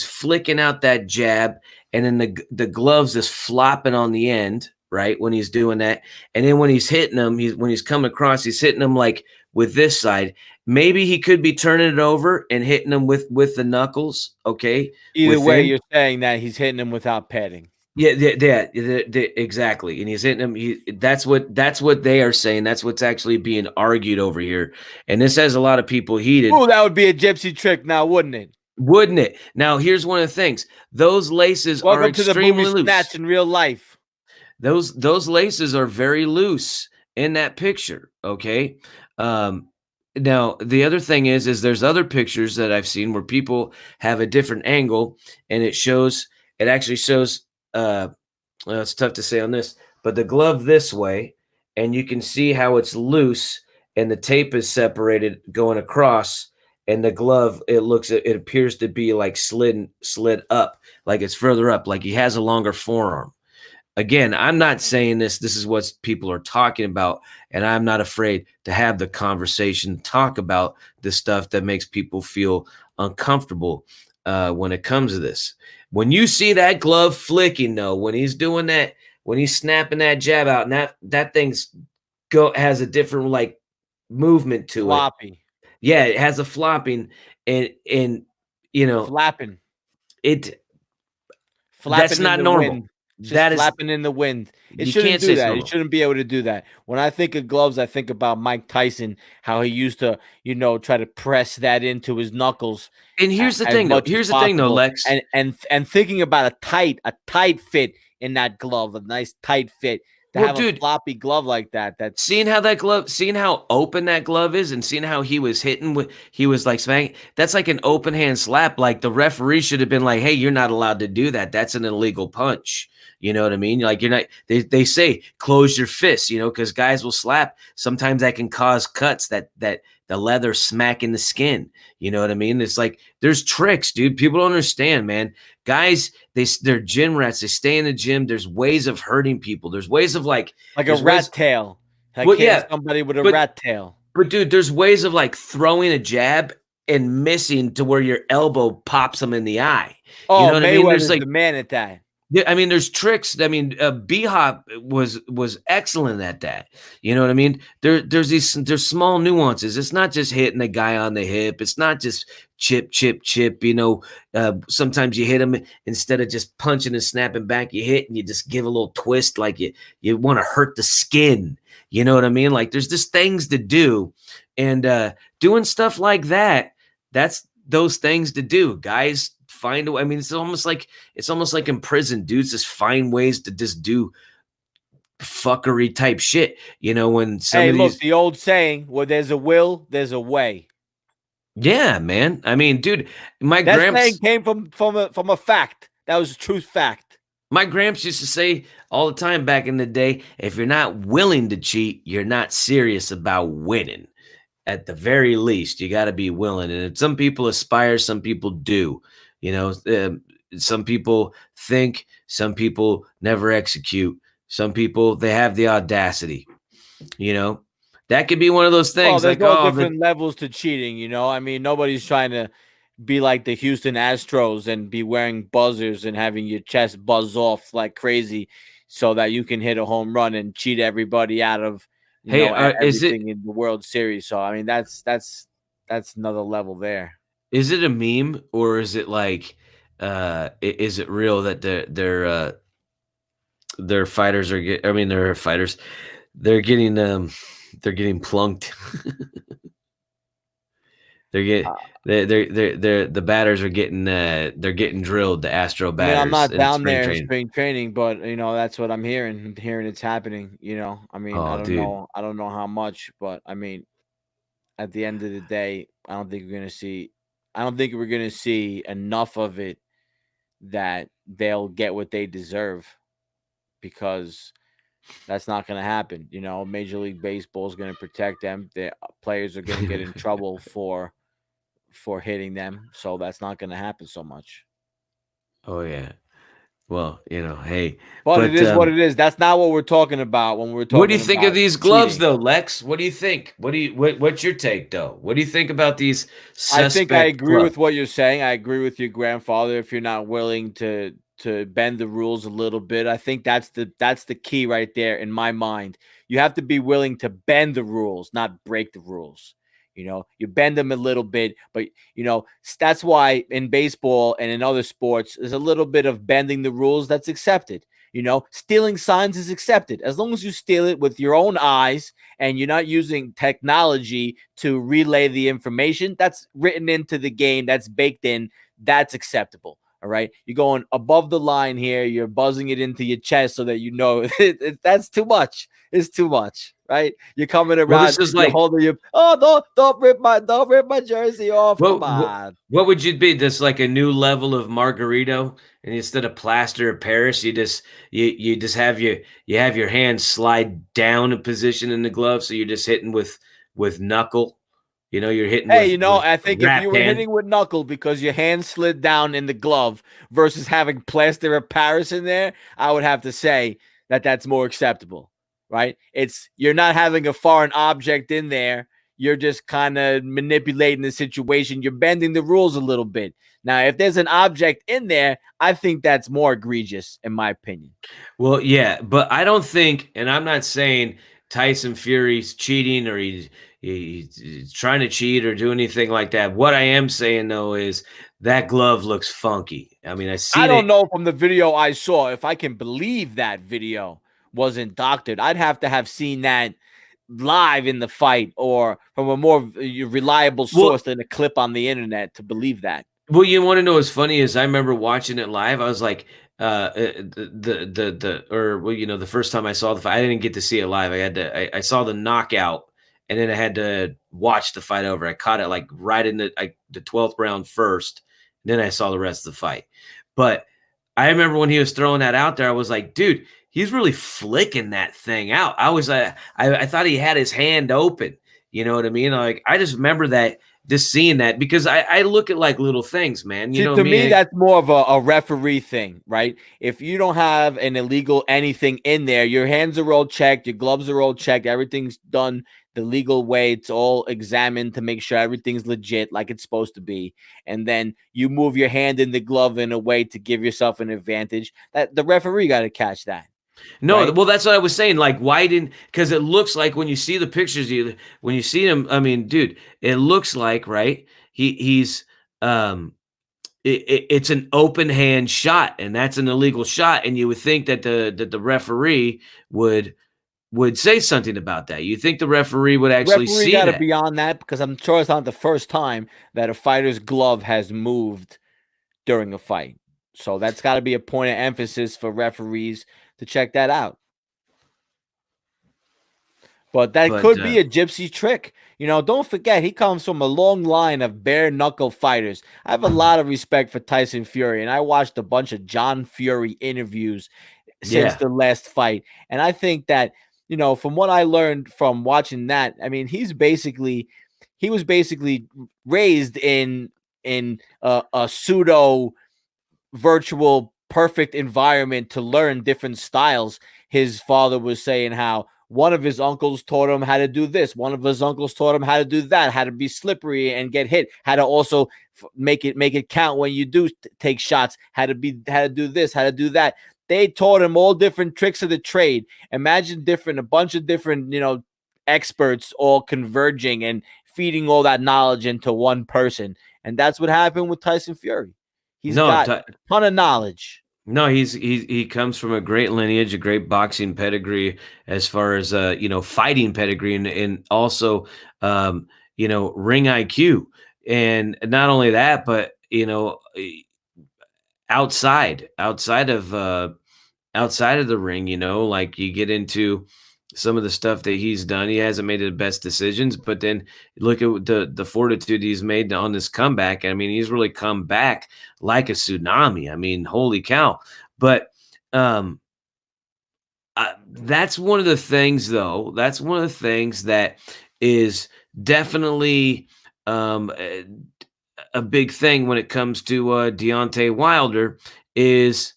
S3: flicking out that jab, and then the gloves is flopping on the end, right, when he's doing that. And then when he's hitting him, when he's coming across, he's hitting him like with this side. Maybe he could be turning it over and hitting him with the knuckles. Okay.
S1: Either way, you're saying that he's hitting him without padding.
S3: Yeah, exactly. And he's hitting him. That's what they are saying. That's what's actually being argued over here. And this has a lot of people heated,
S1: Oh, that would be a gypsy trick now, wouldn't it?
S3: wouldn't it? Now, here's one of the things. Those laces are
S1: Welcome to the booby
S3: extremely
S1: snatch
S3: loose.
S1: in real life.
S3: Those laces are very loose in that picture. Okay. Um, Now the other thing is there's other pictures that I've seen where people have a different angle, and it actually shows. Well, it's tough to say on this, but the glove this way, and you can see how it's loose, and the tape is separated going across, and the glove it appears to be like slid up, like it's further up, like he has a longer forearm. Again, I'm not saying this. This is what people are talking about, and I'm not afraid to have the conversation, talk about the stuff that makes people feel uncomfortable when it comes to this. When you see that glove flicking, though, when he's doing that, when he's snapping that jab out, and that thing's has a different like movement to it.
S1: Floppy.
S3: Yeah, it has a flopping, and
S1: Flapping.
S3: it that's
S1: Flapping in
S3: not
S1: the
S3: normal.
S1: wind. Just
S3: That is
S1: flapping in the wind. It
S3: you
S1: shouldn't
S3: can't
S1: do
S3: say it's
S1: that. It
S3: normal.
S1: shouldn't be able to do that. When I think of gloves, I think about Mike Tyson, how he used to, try to press that into his knuckles
S3: And here's the
S1: as
S3: thing, though.
S1: much as
S3: Here's the thing, though,
S1: possible.
S3: Lex.
S1: And thinking about a tight fit in that glove, a nice tight fit. To
S3: Well,
S1: have a
S3: dude,
S1: floppy glove like that, that's
S3: seeing how open that glove is, and seeing how he was he was like smacking. That's like an open hand slap. Like the referee should have been like, "Hey, you're not allowed to do that. That's an illegal punch." You know what I mean? Like you're not. They say close your fists. Because guys will slap. Sometimes that can cause cuts. That the leather smacking the skin. You know what I mean? It's like there's tricks, dude. People don't understand, man. Guys, they're gym rats. They stay in the gym. There's ways of hurting people. There's ways of like
S1: like a
S3: there's ways.
S1: rat tail. Like
S3: Well,
S1: hitting
S3: yeah,
S1: somebody with a
S3: but
S1: rat tail.
S3: dude, there's ways of like throwing a jab and missing to where your elbow pops them in the eye. You know
S1: Oh,
S3: what I mean? There's
S1: Mayweather's
S3: like
S1: the man at that.
S3: yeah, I mean, there's tricks. I mean, B-Hop was excellent at that. You know what I mean? There's small nuances. It's not just hitting the guy on the hip. It's not just chip, chip, chip. Sometimes you hit him instead of just punching and snapping back. You hit and you just give a little twist, like you want to hurt the skin. You know what I mean? Like there's just things to do, and doing stuff like that. That's those things to do, guys. Find a way. I mean, it's almost like in prison, dudes just find ways to just do fuckery type shit. When some
S1: Hey,
S3: of
S1: look,
S3: these,
S1: the old saying, where there's a will, there's a way.
S3: yeah, man. I mean, dude, my
S1: That saying
S3: gramps,
S1: came from a fact. That was a truth fact.
S3: my gramps used to say all the time back in the day, if you're not willing to cheat, you're not serious about winning. At the very least, you got to be willing. And some people aspire, some people do. Some people think, some people never execute. Some people, they have the audacity. That could be one of those
S1: Well,
S3: things
S1: there's
S3: like,
S1: all
S3: oh,
S1: different levels to cheating, I mean, nobody's trying to be like the Houston Astros and be wearing buzzers and having your chest buzz off like crazy so that you can hit a home run and cheat everybody out of,
S3: hey,
S1: everything in the World Series. So, I mean, that's another level there.
S3: is it a meme, or is it like, is it real that their fighters are I mean, they're fighters. They're getting plunked. They're getting
S1: Uh,
S3: the batters are getting they're getting drilled, the Astro
S1: I mean,
S3: batters
S1: I'm not
S3: in
S1: down
S3: spring
S1: there in
S3: training.
S1: spring training, but that's what I'm hearing. I'm hearing it's happening. I mean, I
S3: Oh,
S1: don't
S3: dude.
S1: know. I don't know how much, but I mean, at the end of the day, I don't think we're gonna see. I don't think we're gonna see enough of it that they'll get what they deserve, because that's not gonna happen. Major League Baseball is gonna protect them. The players are gonna get in trouble for hitting them, so that's not gonna happen so much.
S3: Oh yeah. Well, hey,
S1: But it
S3: but
S1: is what it is. That's not what we're talking about when we're
S3: what do you
S1: talking
S3: think of
S1: about
S3: these gloves,
S1: cheating.
S3: though, Lex? What do you think? What's your take, though? What do you think about these
S1: I think I
S3: suspect
S1: agree
S3: gloves?
S1: with what you're saying. I agree with your grandfather. If you're not willing to bend the rules a little bit, I think that's the key right there in my mind. You have to be willing to bend the rules, not break the rules. You bend them a little bit, but that's why in baseball and in other sports, there's a little bit of bending the rules that's accepted. Stealing signs is accepted as long as you steal it with your own eyes and you're not using technology to relay the information that's written into the game, that's baked in, that's acceptable. All right. You're going above the line here. You're buzzing it into your chest so that that's too much. It's too much, right? You're coming
S3: Well,
S1: around,
S3: this is
S1: you're
S3: like
S1: holding your don't rip my jersey off. Come on.
S3: what would you be? This like a new level of Margarito, and instead of plaster of Paris, you just have your hand slide down a position in the glove, so you're just hitting with knuckle. You're hitting
S1: Hey,
S3: with
S1: I think if you
S3: wrapped
S1: were
S3: hand.
S1: hitting with knuckle because your hand slid down in the glove versus having plaster of Paris in there, I would have to say that that's more acceptable, right? You're not having a foreign object in there. You're just kind of manipulating the situation. You're bending the rules a little bit. Now, if there's an object in there, I think that's more egregious, in my opinion.
S3: Well, yeah, but I don't think, and I'm not saying Tyson Fury's cheating or he's trying to cheat or do anything like that. What I am saying though is that glove looks funky. I mean, I
S1: I
S3: seen
S1: don't
S3: it.
S1: know from the video I saw if I can believe that video wasn't doctored. I'd have to have seen that live in the fight or from a more reliable
S3: Well,
S1: source than a clip on the internet to believe that.
S3: Well, you want to know what's funny is I remember watching it live. I was like, the first time I saw the fight, I didn't get to see it live. I saw the knockout, and then I had to watch the fight over. I caught it like right in the 12th round first, and then I saw the rest of the fight. But I remember when he was throwing that out there, I was like, dude, he's really flicking that thing out. I thought he had his hand open. You know what I mean? Like I just remember that. Just seeing that because I look at like little things, man. You
S1: See,
S3: know
S1: to me,
S3: me.
S1: that's more of a referee thing, right? If you don't have an illegal anything in there, your hands are all checked, your gloves are all checked, everything's done the legal way. It's all examined to make sure everything's legit like it's supposed to be. And then you move your hand in the glove in a way to give yourself an advantage. That the referee got to catch that.
S3: No,
S1: Right?
S3: well, that's what I was saying. Like, why didn't? Because it looks like when you see the pictures, when you see him, I mean, dude, it looks like right. He's it's an open hand shot, and that's an illegal shot. And you would think that the referee would say something about that. You think the referee would actually
S1: Referee
S3: see
S1: got to
S3: that?
S1: be on that because I'm sure it's not the first time that a fighter's glove has moved during a fight. So that's got to be a point of emphasis for referees to check that out. But that
S3: But
S1: could be a gypsy trick. Don't forget, he comes from a long line of bare knuckle fighters. I have a lot of respect for Tyson Fury, and I watched a bunch of John Fury interviews since
S3: yeah,
S1: the last fight. And I think that, from what I learned from watching that, I mean, he was basically raised in a pseudo virtual perfect environment to learn different styles. His father was saying how one of his uncles taught him how to do this. One of his uncles taught him how to do that, how to be slippery and get hit, how to also make it count when you do take shots, how to do this, how to do that. They taught him all different tricks of the trade. Imagine a bunch of different, experts all converging and feeding all that knowledge into one person. And that's what happened with Tyson Fury. He's
S3: no,
S1: got a ton of knowledge.
S3: No, he comes from a great lineage, a great boxing pedigree, as far as fighting pedigree, and also ring IQ, and not only that, but outside of the ring, like you get into some of the stuff that he's done. He hasn't made the best decisions, but then look at the fortitude he's made on this comeback. I mean, he's really come back like a tsunami. I mean, holy cow. But that's one of the things, though. That's one of the things that is definitely a big thing when it comes to Deontay Wilder is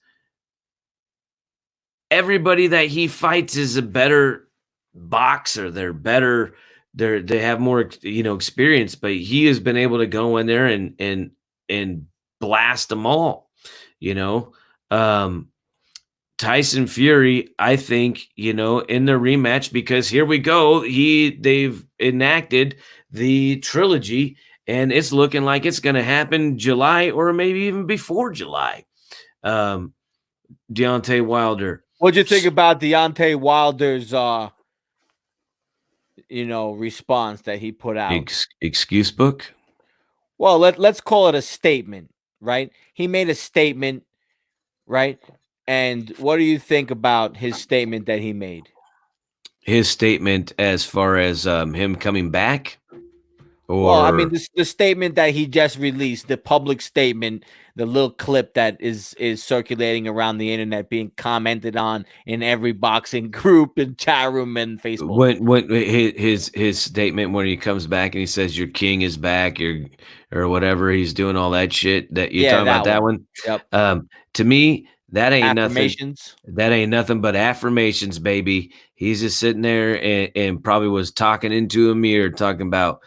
S3: everybody that he fights is a better boxer. They're better. They have more, experience, but he has been able to go in there and blast them all, you know. Tyson Fury, I think, in the rematch, because here we go. They've enacted the trilogy, and it's looking like it's going to happen July or maybe even before July. Deontay Wilder.
S1: What'd you think about Deontay Wilder's response that he put out?
S3: Excuse book?
S1: Well, let's call it a statement, right? He made a statement, right? And what do you think about his statement that he made?
S3: His statement as far as him coming back?
S1: Well, I mean,
S3: Or
S1: the statement that he just released, the public statement, the little clip that is circulating around the internet, being commented on in every boxing group and chat room and Facebook.
S3: when his statement when he comes back and he says your king is back, or whatever, he's doing all that shit, that you're
S1: Yeah,
S3: talking about,
S1: that
S3: that
S1: one.
S3: one.
S1: Yep.
S3: To me, that ain't nothing.
S1: Affirmations.
S3: That ain't nothing but affirmations, baby. He's just sitting there and probably was talking into a mirror, talking about,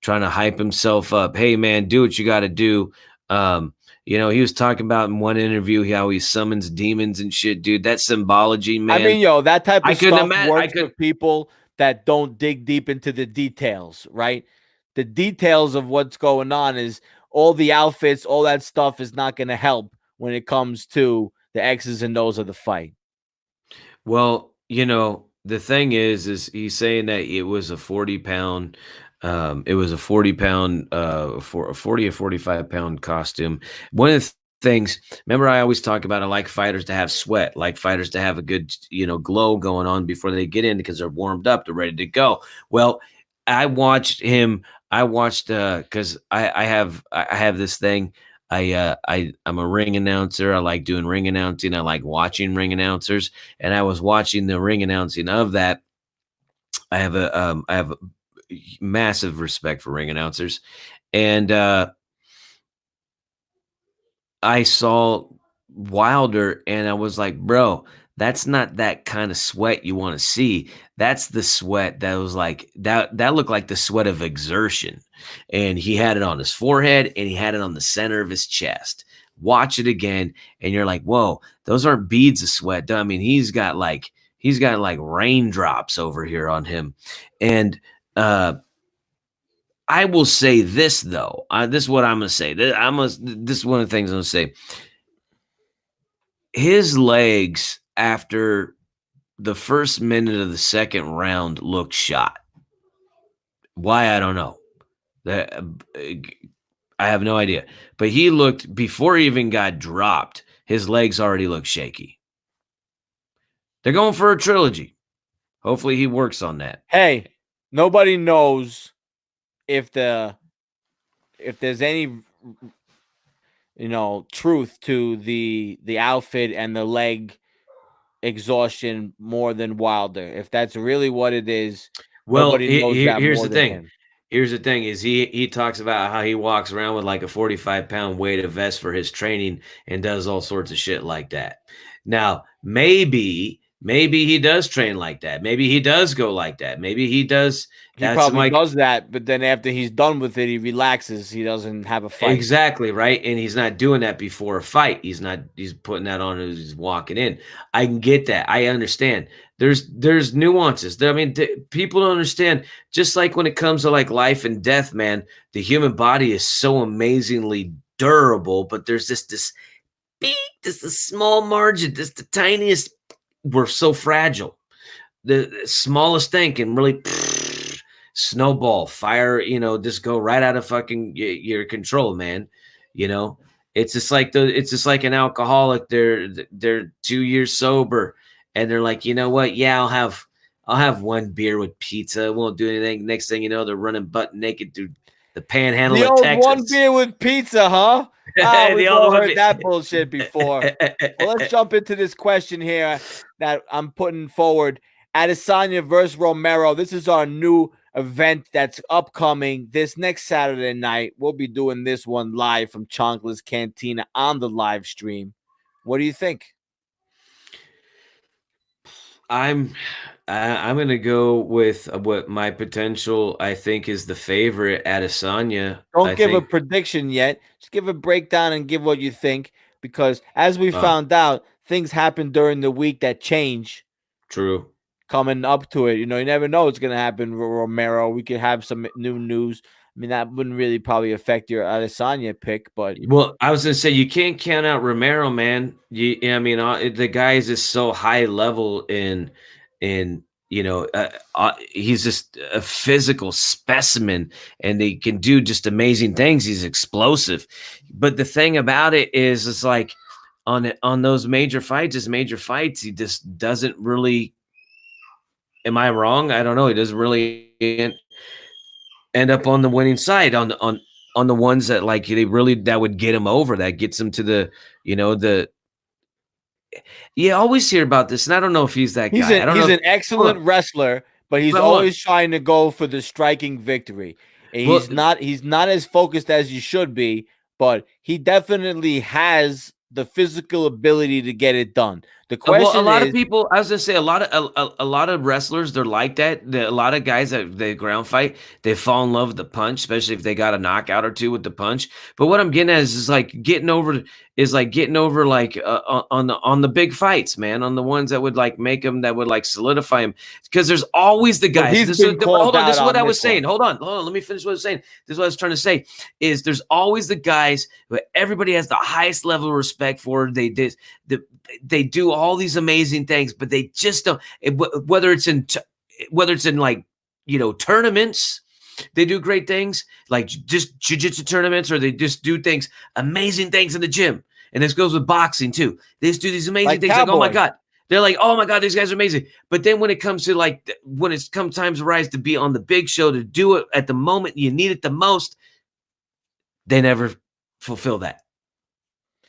S3: trying to hype himself up. Hey, man, do what you got to do. He was talking about in one interview how he summons demons and shit, dude. That symbology, man.
S1: I mean, that type
S3: I
S1: of
S3: couldn't
S1: stuff
S3: imagine.
S1: works for people that don't dig deep into the details, right? The details of what's going on is all the outfits, all that stuff is not going to help when it comes to the X's and O's of the fight.
S3: Well, the thing is he's saying that it was a 40-pound, for a 40 or 45-pound costume. One of the things, remember, I always talk about, I like fighters to have sweat, like fighters to have a good, glow going on before they get in, because they're warmed up, they're ready to go. Well, because I have this thing. I'm a ring announcer. I like doing ring announcing. I like watching ring announcers, and I was watching the ring announcing of that. I have a massive respect for ring announcers, and I saw Wilder, and I was like, bro, that's not that kind of sweat you want to see. That's the sweat that was like that looked like the sweat of exertion. And he had it on his forehead, and he had it on the center of his chest. Watch it again, and you're like, whoa, those aren't beads of sweat. I mean, he's got like raindrops over here on him. And I will say this, though. This is what I'm gonna say. This is one of the things I'm gonna say. His legs after the first minute of the second round looked shot. Why, I don't know. I have no idea. But he looked, before he even got dropped, his legs already looked shaky. They're going for a trilogy. Hopefully he works on that.
S1: Hey, nobody knows if there's any truth to the outfit and the leg exhaustion more than Wilder. If that's really what it is,
S3: well,
S1: nobody knows that
S3: here's
S1: more
S3: the
S1: than
S3: thing.
S1: him.
S3: Here's the thing is he talks about how he walks around with like a 45-pound weighted vest for his training and does all sorts of shit like that. Now, maybe he does train like that. Maybe he does go like that. Maybe he does.
S1: He probably does that, but then after he's done with it, he relaxes. He doesn't have a fight.
S3: Exactly, right? And he's not doing that before a fight. He's putting that on as he's walking in. I can get that. I understand. There's nuances. I mean, people don't understand. Just like when it comes to like life and death, man, the human body is so amazingly durable, but there's just this small margin, just the tiniest. We're so fragile. The smallest thing can really snowball, fire, just go right out of fucking your control, man. It's just like an alcoholic. They're 2 years sober, and they're like, you know what? Yeah, I'll have one beer with pizza. It won't do anything. Next thing you know, they're running butt naked through the panhandle
S1: The
S3: of
S1: old
S3: Texas.
S1: one beer with pizza, huh? We've all heard that bullshit before. Well, let's jump into this question here that I'm putting forward. Adesanya versus Romero. This is our new event that's upcoming this next Saturday night. We'll be doing this one live from Chonkla's Cantina on the live stream. What do you think?
S3: I'm gonna go with what my potential I think is the favorite, Adesanya.
S1: Don't give a prediction yet. Just give a breakdown and give what you think, because as we found out, things happen during the week that change
S3: True.
S1: coming up to it. You never know what's going to happen. Romero, we could have some new news. I mean, that wouldn't really probably affect your Adesanya pick, but
S3: Well, I was gonna say you can't count out Romero, man. I mean, the guy is just so high level in he's just a physical specimen, and he can do just amazing things. He's explosive, but the thing about it is, it's like on those major fights, he just doesn't really. Am I wrong? I don't know. He doesn't really end up on the winning side on the ones that like they really that would get him over, that gets him to the you always hear about this, and I don't know if he's that guy. I don't know
S1: he's
S3: if,
S1: an excellent wrestler, but he's
S3: hold on.
S1: always trying to go for the striking victory. And
S3: Well,
S1: he's not as focused as he should be, but he definitely has the physical ability to get it done. The question
S3: a lot
S1: is,
S3: of people. I was gonna say a lot of wrestlers, they're like that. A lot of guys that they ground fight, they fall in love with the punch, especially if they got a knockout or two with the punch. But what I'm getting at is like getting over like on the big fights, man, on the ones that would like make them, that would like solidify him. Because there's always the
S1: well,
S3: guys.
S1: he's been called
S3: Hold on, this
S1: out
S3: is what
S1: on
S3: I was
S1: this
S3: saying.
S1: one.
S3: Hold on, let me finish what I was saying. This is what I was trying to say. Is there's always the guys who everybody has the highest level of respect for. They do all these amazing things, but they just don't. Whether it's in like tournaments, they do great things like just jiu-jitsu tournaments, or they just do amazing things in the gym. And this goes with boxing too. They just do these amazing things. Like, oh my God, they're like, oh my God, these guys are amazing. But then when it comes to when it's come time to rise to be on the big show, to do it at the moment you need it the most, they never fulfill that.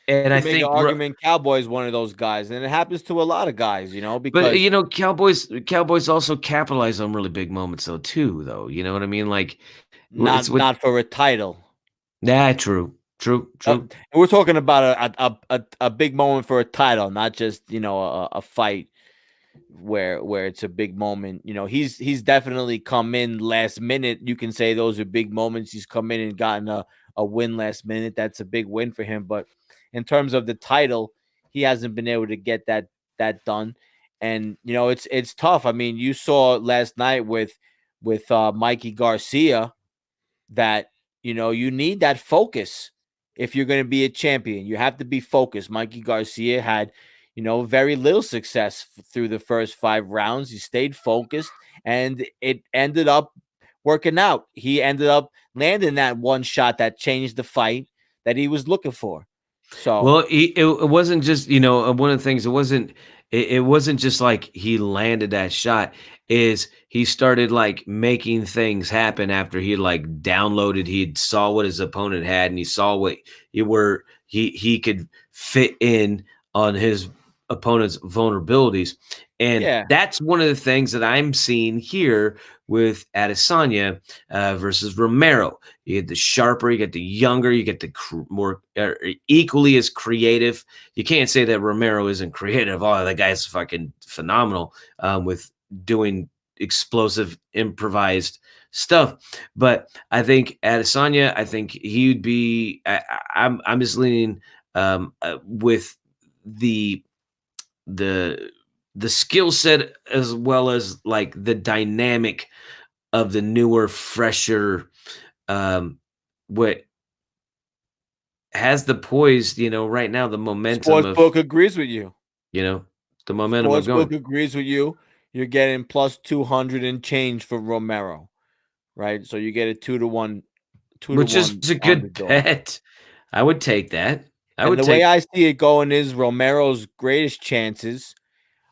S3: And I
S1: make
S3: think
S1: an argument Cowboy is one of those guys, and it happens to a lot of guys, because
S3: but Cowboys also capitalize on really big moments though too, though. You know what I mean? Like
S1: not for a title.
S3: Nah, true.
S1: We're talking about a big moment for a title, not just a fight where it's a big moment. He's definitely come in last minute. You can say those are big moments. He's come in and gotten a win last minute. That's a big win for him. But in terms of the title, he hasn't been able to get that done. And it's tough. I mean, you saw last night with Mikey Garcia that you need that focus if you're going to be a champion. You have to be focused. Mikey Garcia had very little success through the first 5 rounds. He stayed focused, and it ended up working out. He ended up landing that one shot that changed the fight that he was looking for. So,
S3: well, it wasn't just one of the things. It wasn't just like he landed that shot. Is he started like making things happen after he like downloaded. He saw what his opponent had, and he saw where he could fit in on his opponent's vulnerabilities. And that's one of the things that I'm seeing here with Adesanya versus Romero. You get the sharper, you get the younger, you get the more equally as creative. You can't say that Romero isn't creative. Oh, that guy's fucking phenomenal with doing explosive, improvised stuff. But I think Adesanya, I think he'd be. I'm just leaning with the skill set, as well as like the dynamic of the newer, fresher, what has the poise, right now, the momentum
S1: Sportsbook agrees with you.
S3: The momentum of going.
S1: Sportsbook agrees with you. You're getting plus 200 and change for Romero, right? So you get a 2-1,
S3: Which is a good
S1: underdog.
S3: bet. I would take that.
S1: Way I see it going is Romero's greatest chances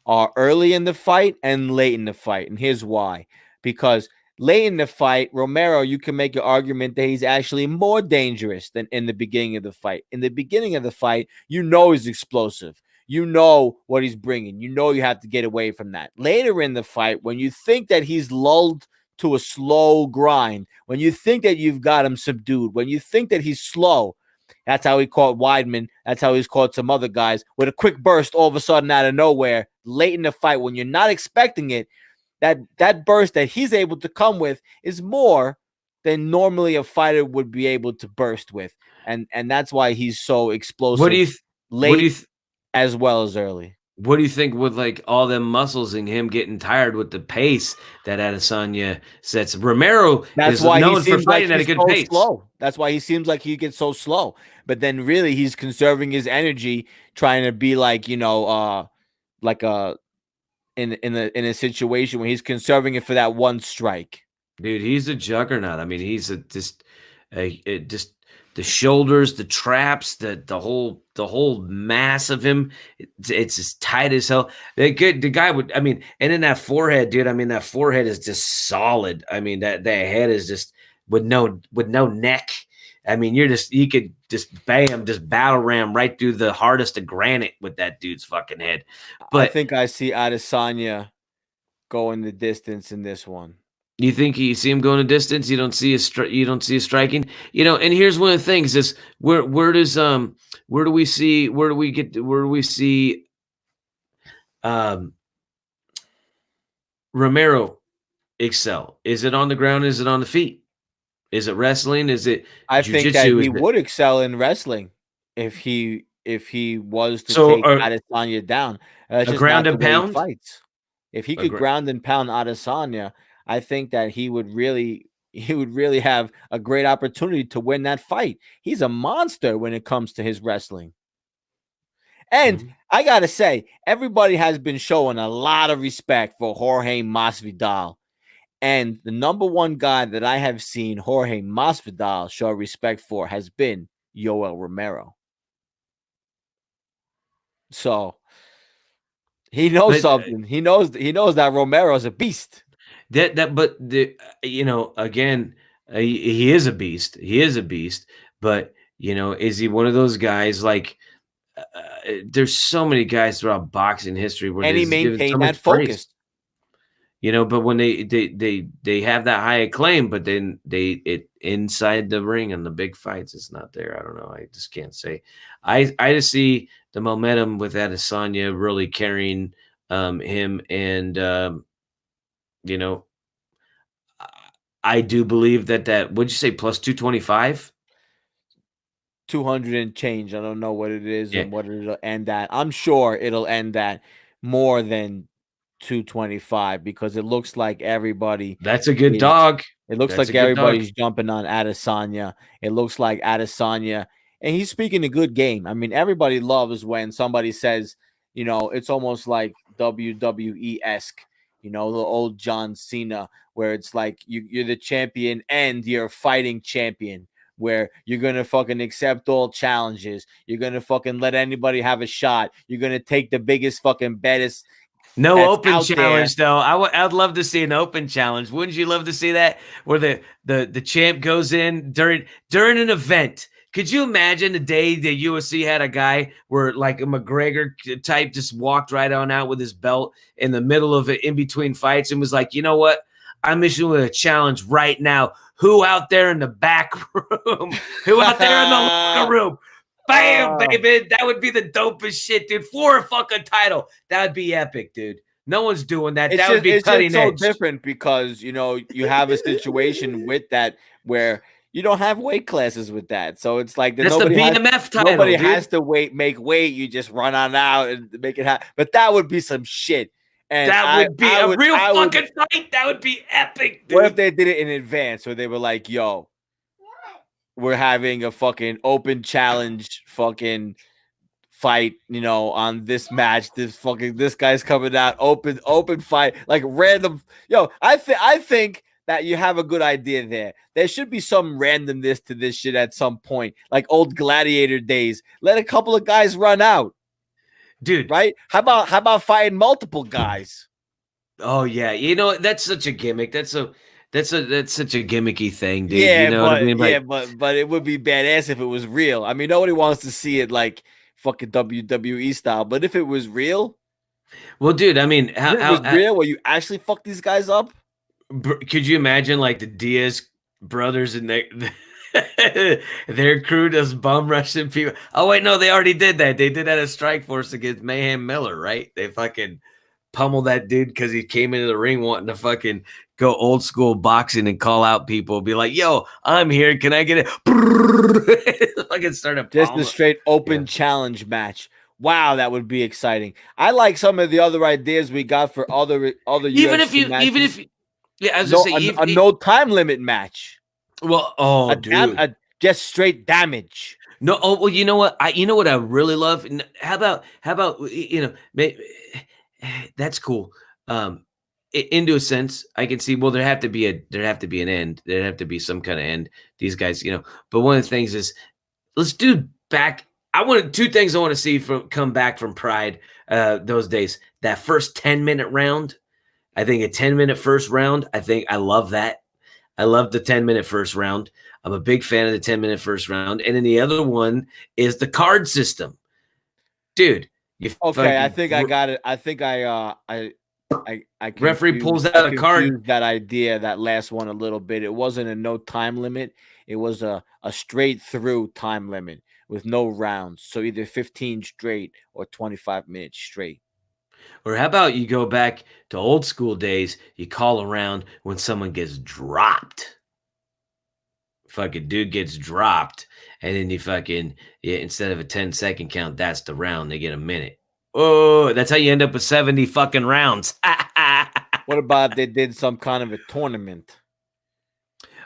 S1: are early in the fight and late in the fight. And here's why. Because late in the fight, Romero, you can make an argument that he's actually more dangerous than in the beginning of the fight. In the beginning of the fight, he's explosive. You know what he's bringing. You have to get away from that. Later in the fight, when you think that he's lulled to a slow grind, when you think that you've got him subdued, when you think that he's slow, that's how he caught Weidman. That's how he's caught some other guys with a quick burst all of a sudden out of nowhere, late in the fight when you're not expecting it. That burst that he's able to come with is more than normally a fighter would be able to burst with. And that's why he's so explosive. as well as early.
S3: What do you think with like all them muscles and him getting tired with the pace that Adesanya sets? Romero
S1: That's
S3: is
S1: why he
S3: known for
S1: seems like
S3: fighting at a
S1: he's
S3: good
S1: so
S3: pace.
S1: slow. That's why he seems like he gets so slow. But then really he's conserving his energy, trying to be like, like a in a situation where he's conserving it for that one strike.
S3: Dude, he's a juggernaut. I mean, he's just the shoulders, the traps, the whole mass of him. It's as tight as hell. The guy would. I mean, and in that forehead, dude. I mean, that forehead is just solid. I mean, that head is just with no neck. I mean, you could just bam, just battle ram right through the hardest of granite with that dude's fucking head.
S1: I
S3: But
S1: think I see Adesanya going the distance in this one.
S3: you think you see him going a distance? You don't see you don't see a striking. And here's one of the things is where do we see um Romero excel? Is it on the ground? Is it on the feet? Is it wrestling? Is it
S1: I think that
S3: jujitsu?
S1: he would excel in wrestling if he was to
S3: So
S1: take Adesanya down. That's
S3: a
S1: just
S3: ground
S1: not the
S3: and
S1: way he
S3: pound?
S1: fights. If he
S3: A
S1: could
S3: gra-
S1: ground and pound Adesanya, I think that he would really have a great opportunity to win that fight. He's a monster when it comes to his wrestling. And
S3: Mhm.
S1: I gotta say, everybody has been showing a lot of respect for Jorge Masvidal. And the number one guy that I have seen Jorge Masvidal show respect for has been Yoel Romero. So he knows
S3: But
S1: something. He knows that Romero's a beast.
S3: but again, he is a beast. He is a beast. But is he one of those guys like? There's so many guys throughout boxing history where
S1: And he
S3: there's given so
S1: maintained that
S3: much praise.
S1: focus.
S3: But when they have that high acclaim, but then it inside the ring and the big fights, it's not there. I don't know. I just can't say. I just see the momentum with Adesanya really carrying him, and you know, I I do believe that would you say plus 225?
S1: 200 and change. I don't know what it is
S3: Yeah,
S1: and what it'll end at. I'm sure it'll end at more than 225 because it looks like everybody
S3: that's a good
S1: is
S3: dog.
S1: it looks
S3: That's a
S1: like
S3: good dog.
S1: everybody's jumping on Adesanya. It looks like Adesanya, and he's speaking a good game. I mean, everybody loves when somebody says, it's almost like WWE-esque, the old John Cena, where it's like you're the champion and you're a fighting champion, where you're gonna fucking accept all challenges. You're gonna fucking let anybody have a shot. You're gonna take the biggest fucking baddest
S3: No
S1: that's
S3: open
S1: out there.
S3: challenge though. I'd love to see an open challenge. Wouldn't you love to see that where the champ goes in during an event? Could you imagine the day the UFC had a guy where like a McGregor type just walked right on out with his belt in the middle of it in between fights and was like, you know what? I'm issuing a challenge right now. Who out there in the back room? Who out there in the locker room? Bam, baby. That would be the dopest shit, dude. For a fucking title. That would be epic, dude. No one's doing that. That would be
S1: It's
S3: cutting
S1: just so
S3: edge.
S1: different because you have a situation with that where you don't have weight classes with that. So it's like that
S3: That's the BMF title,
S1: nobody
S3: dude.
S1: has to make weight. You just run on out and make it happen. But that would be some shit. And
S3: That would be
S1: I
S3: a
S1: would,
S3: real
S1: I would,
S3: fucking fight. That would be epic, dude.
S1: what if they did it in advance where they were like, yo, we're having a fucking open challenge fucking fight, on this match. This guy's coming out open fight, like random. I think that you have a good idea there. There should be some randomness to this shit at some point, like old gladiator days. Let a couple of guys run out,
S3: dude.
S1: right? How about fighting multiple guys?
S3: Oh yeah, that's such a gimmick. That's such a gimmicky thing, dude.
S1: Yeah,
S3: You know what I mean? Like,
S1: but it would be badass if it was real. I mean, nobody wants to see it like fucking WWE style. But if it was real,
S3: well, dude, I mean,
S1: if it was real, where you actually fuck these guys up.
S3: Could you imagine like the Diaz brothers and their crew just bum rushing people? Oh wait, no, they already did that. They did that at Strike Force against Mayhem Miller, right? They fucking pummeled that dude because he came into the ring wanting to fucking go old school boxing and call out people, be like, "Yo, I'm here. Can I get it?" Fucking started
S1: just a straight open challenge match Wow, that would be exciting. I like some of the other ideas we got for other UFC matches.
S3: Yeah, I was
S1: No,
S3: just say,
S1: a no time limit match.
S3: well, oh,
S1: A just straight damage.
S3: no, oh well, you know what? You know what I really love? How about that's cool. Into a sense, I can see. Well, there have to be an end. There have to be some kind of end. These guys, But one of the things is, let's do back. I want two things I want to see come back from Pride. Those days, that first 10-minute round. I think a 10-minute first round. I love that. I love the 10-minute first round. I'm a big fan of the 10-minute first round. And then the other one is the card system. Dude, you
S1: Okay, I think I got it. I think I
S3: referee pulls out a card.
S1: Confused that idea, that last one, a little bit. It wasn't a no time limit. It was a straight through time limit with no rounds. So either 15 straight or 25 minutes straight.
S3: Or how about you go back to old school days? You call around when someone gets dropped. Fucking dude gets dropped, and then instead of a 10-second count, that's the round. They get a minute. Oh, that's how you end up with 70 fucking rounds.
S1: What about if they did some kind of a tournament?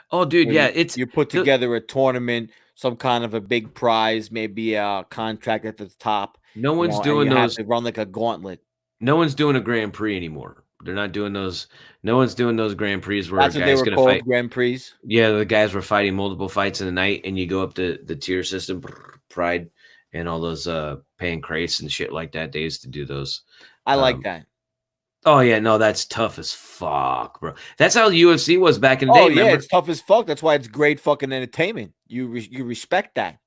S3: Oh, dude, yeah,
S1: you put together a tournament, some kind of a big prize, maybe a contract at the top.
S3: No one's doing those.
S1: Have to run like a gauntlet.
S3: No one's doing a Grand Prix anymore. They're not doing those. No one's doing those Grand Prix where
S1: that's
S3: a guy's going to fight.
S1: Grand Prix.
S3: Yeah, the guys were fighting multiple fights in the night, and you go up the tier system, Pride, and all those pancrase and shit like that. They used to do those.
S1: I like that.
S3: Oh yeah, no, that's tough as fuck, bro. That's how the UFC was back in the day.
S1: Oh yeah, it's tough as fuck. That's why it's great fucking entertainment. You respect that.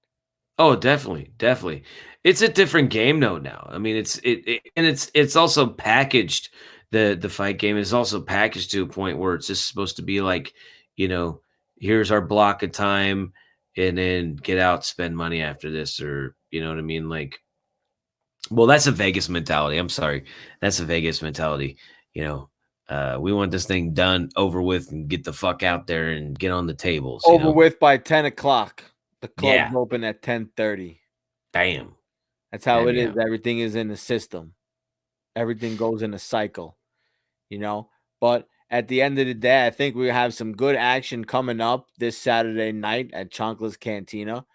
S3: Oh, definitely, definitely. It's a different game though now. I mean, it's also packaged. The fight game is also packaged to a point where it's just supposed to be like, here's our block of time, and then get out, spend money after this, or you know what I mean, like. Well, that's a Vegas mentality. I'm sorry, that's a Vegas mentality. We want this thing done, over with, and get the fuck out there and get on the tables.
S1: Over with by 10 o'clock. The club's
S3: Yeah.
S1: open at 10:30.
S3: Bam.
S1: That's how
S3: Bam,
S1: it is.
S3: yeah.
S1: Everything is in the system. Everything goes in a cycle, But at the end of the day, I think we have some good action coming up this Saturday night at Chonkla's Cantina.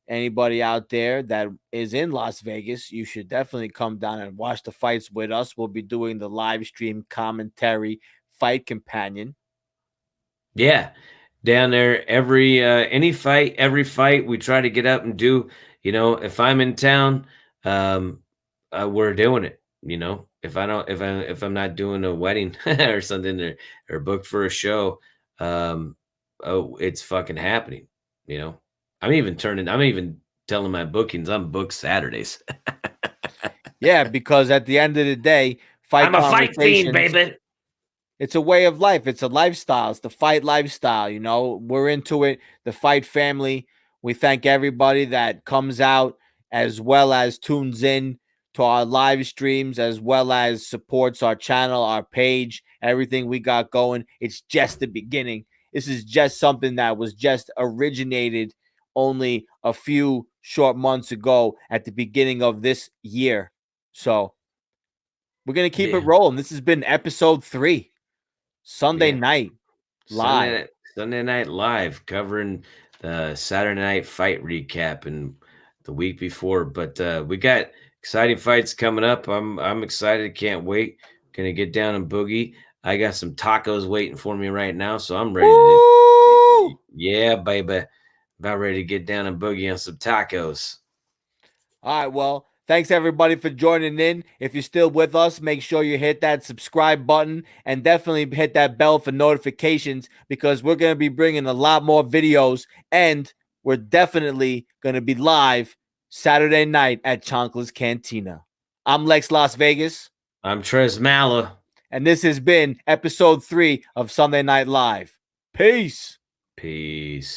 S1: Anybody out there that is in Las Vegas, you should definitely come down and watch the fights with us. We'll be doing the live stream commentary fight companion.
S3: Yeah. Down there, every fight we try to get up and do. If I'm in town, we're doing it. If I'm not doing a wedding or something, or booked for a show, it's fucking happening. I'm even telling my bookings I'm booked Saturdays.
S1: Yeah, because at the end of the day,
S3: I'm a fight fiend, baby.
S1: It's a way of life. It's a lifestyle. It's the fight lifestyle. We're into it. The fight family. We thank everybody that comes out, as well as tunes in to our live streams, as well as supports our channel, our page, everything we got going. It's just the beginning. This is just something that was just originated only a few short months ago at the beginning of this year. So we're going to keep it rolling. This has been episode 3. Sunday night live.
S3: Sunday night live, covering the Saturday night fight recap and the week before. But we got exciting fights coming up. I'm excited. Can't wait. Gonna get down and boogie. I got some tacos waiting for me right now, so I'm ready to. Yeah, baby. About ready to get down and boogie on some tacos.
S1: All right, well, thanks everybody for joining in. If you're still with us, make sure you hit that subscribe button and definitely hit that bell for notifications, because we're going to be bringing a lot more videos, and we're definitely going to be live Saturday night at Chonkla's Cantina. I'm Lex Las Vegas.
S3: I'm Trez Mala.
S1: And this has been episode 3 of Sunday Night Live. Peace.
S3: Peace.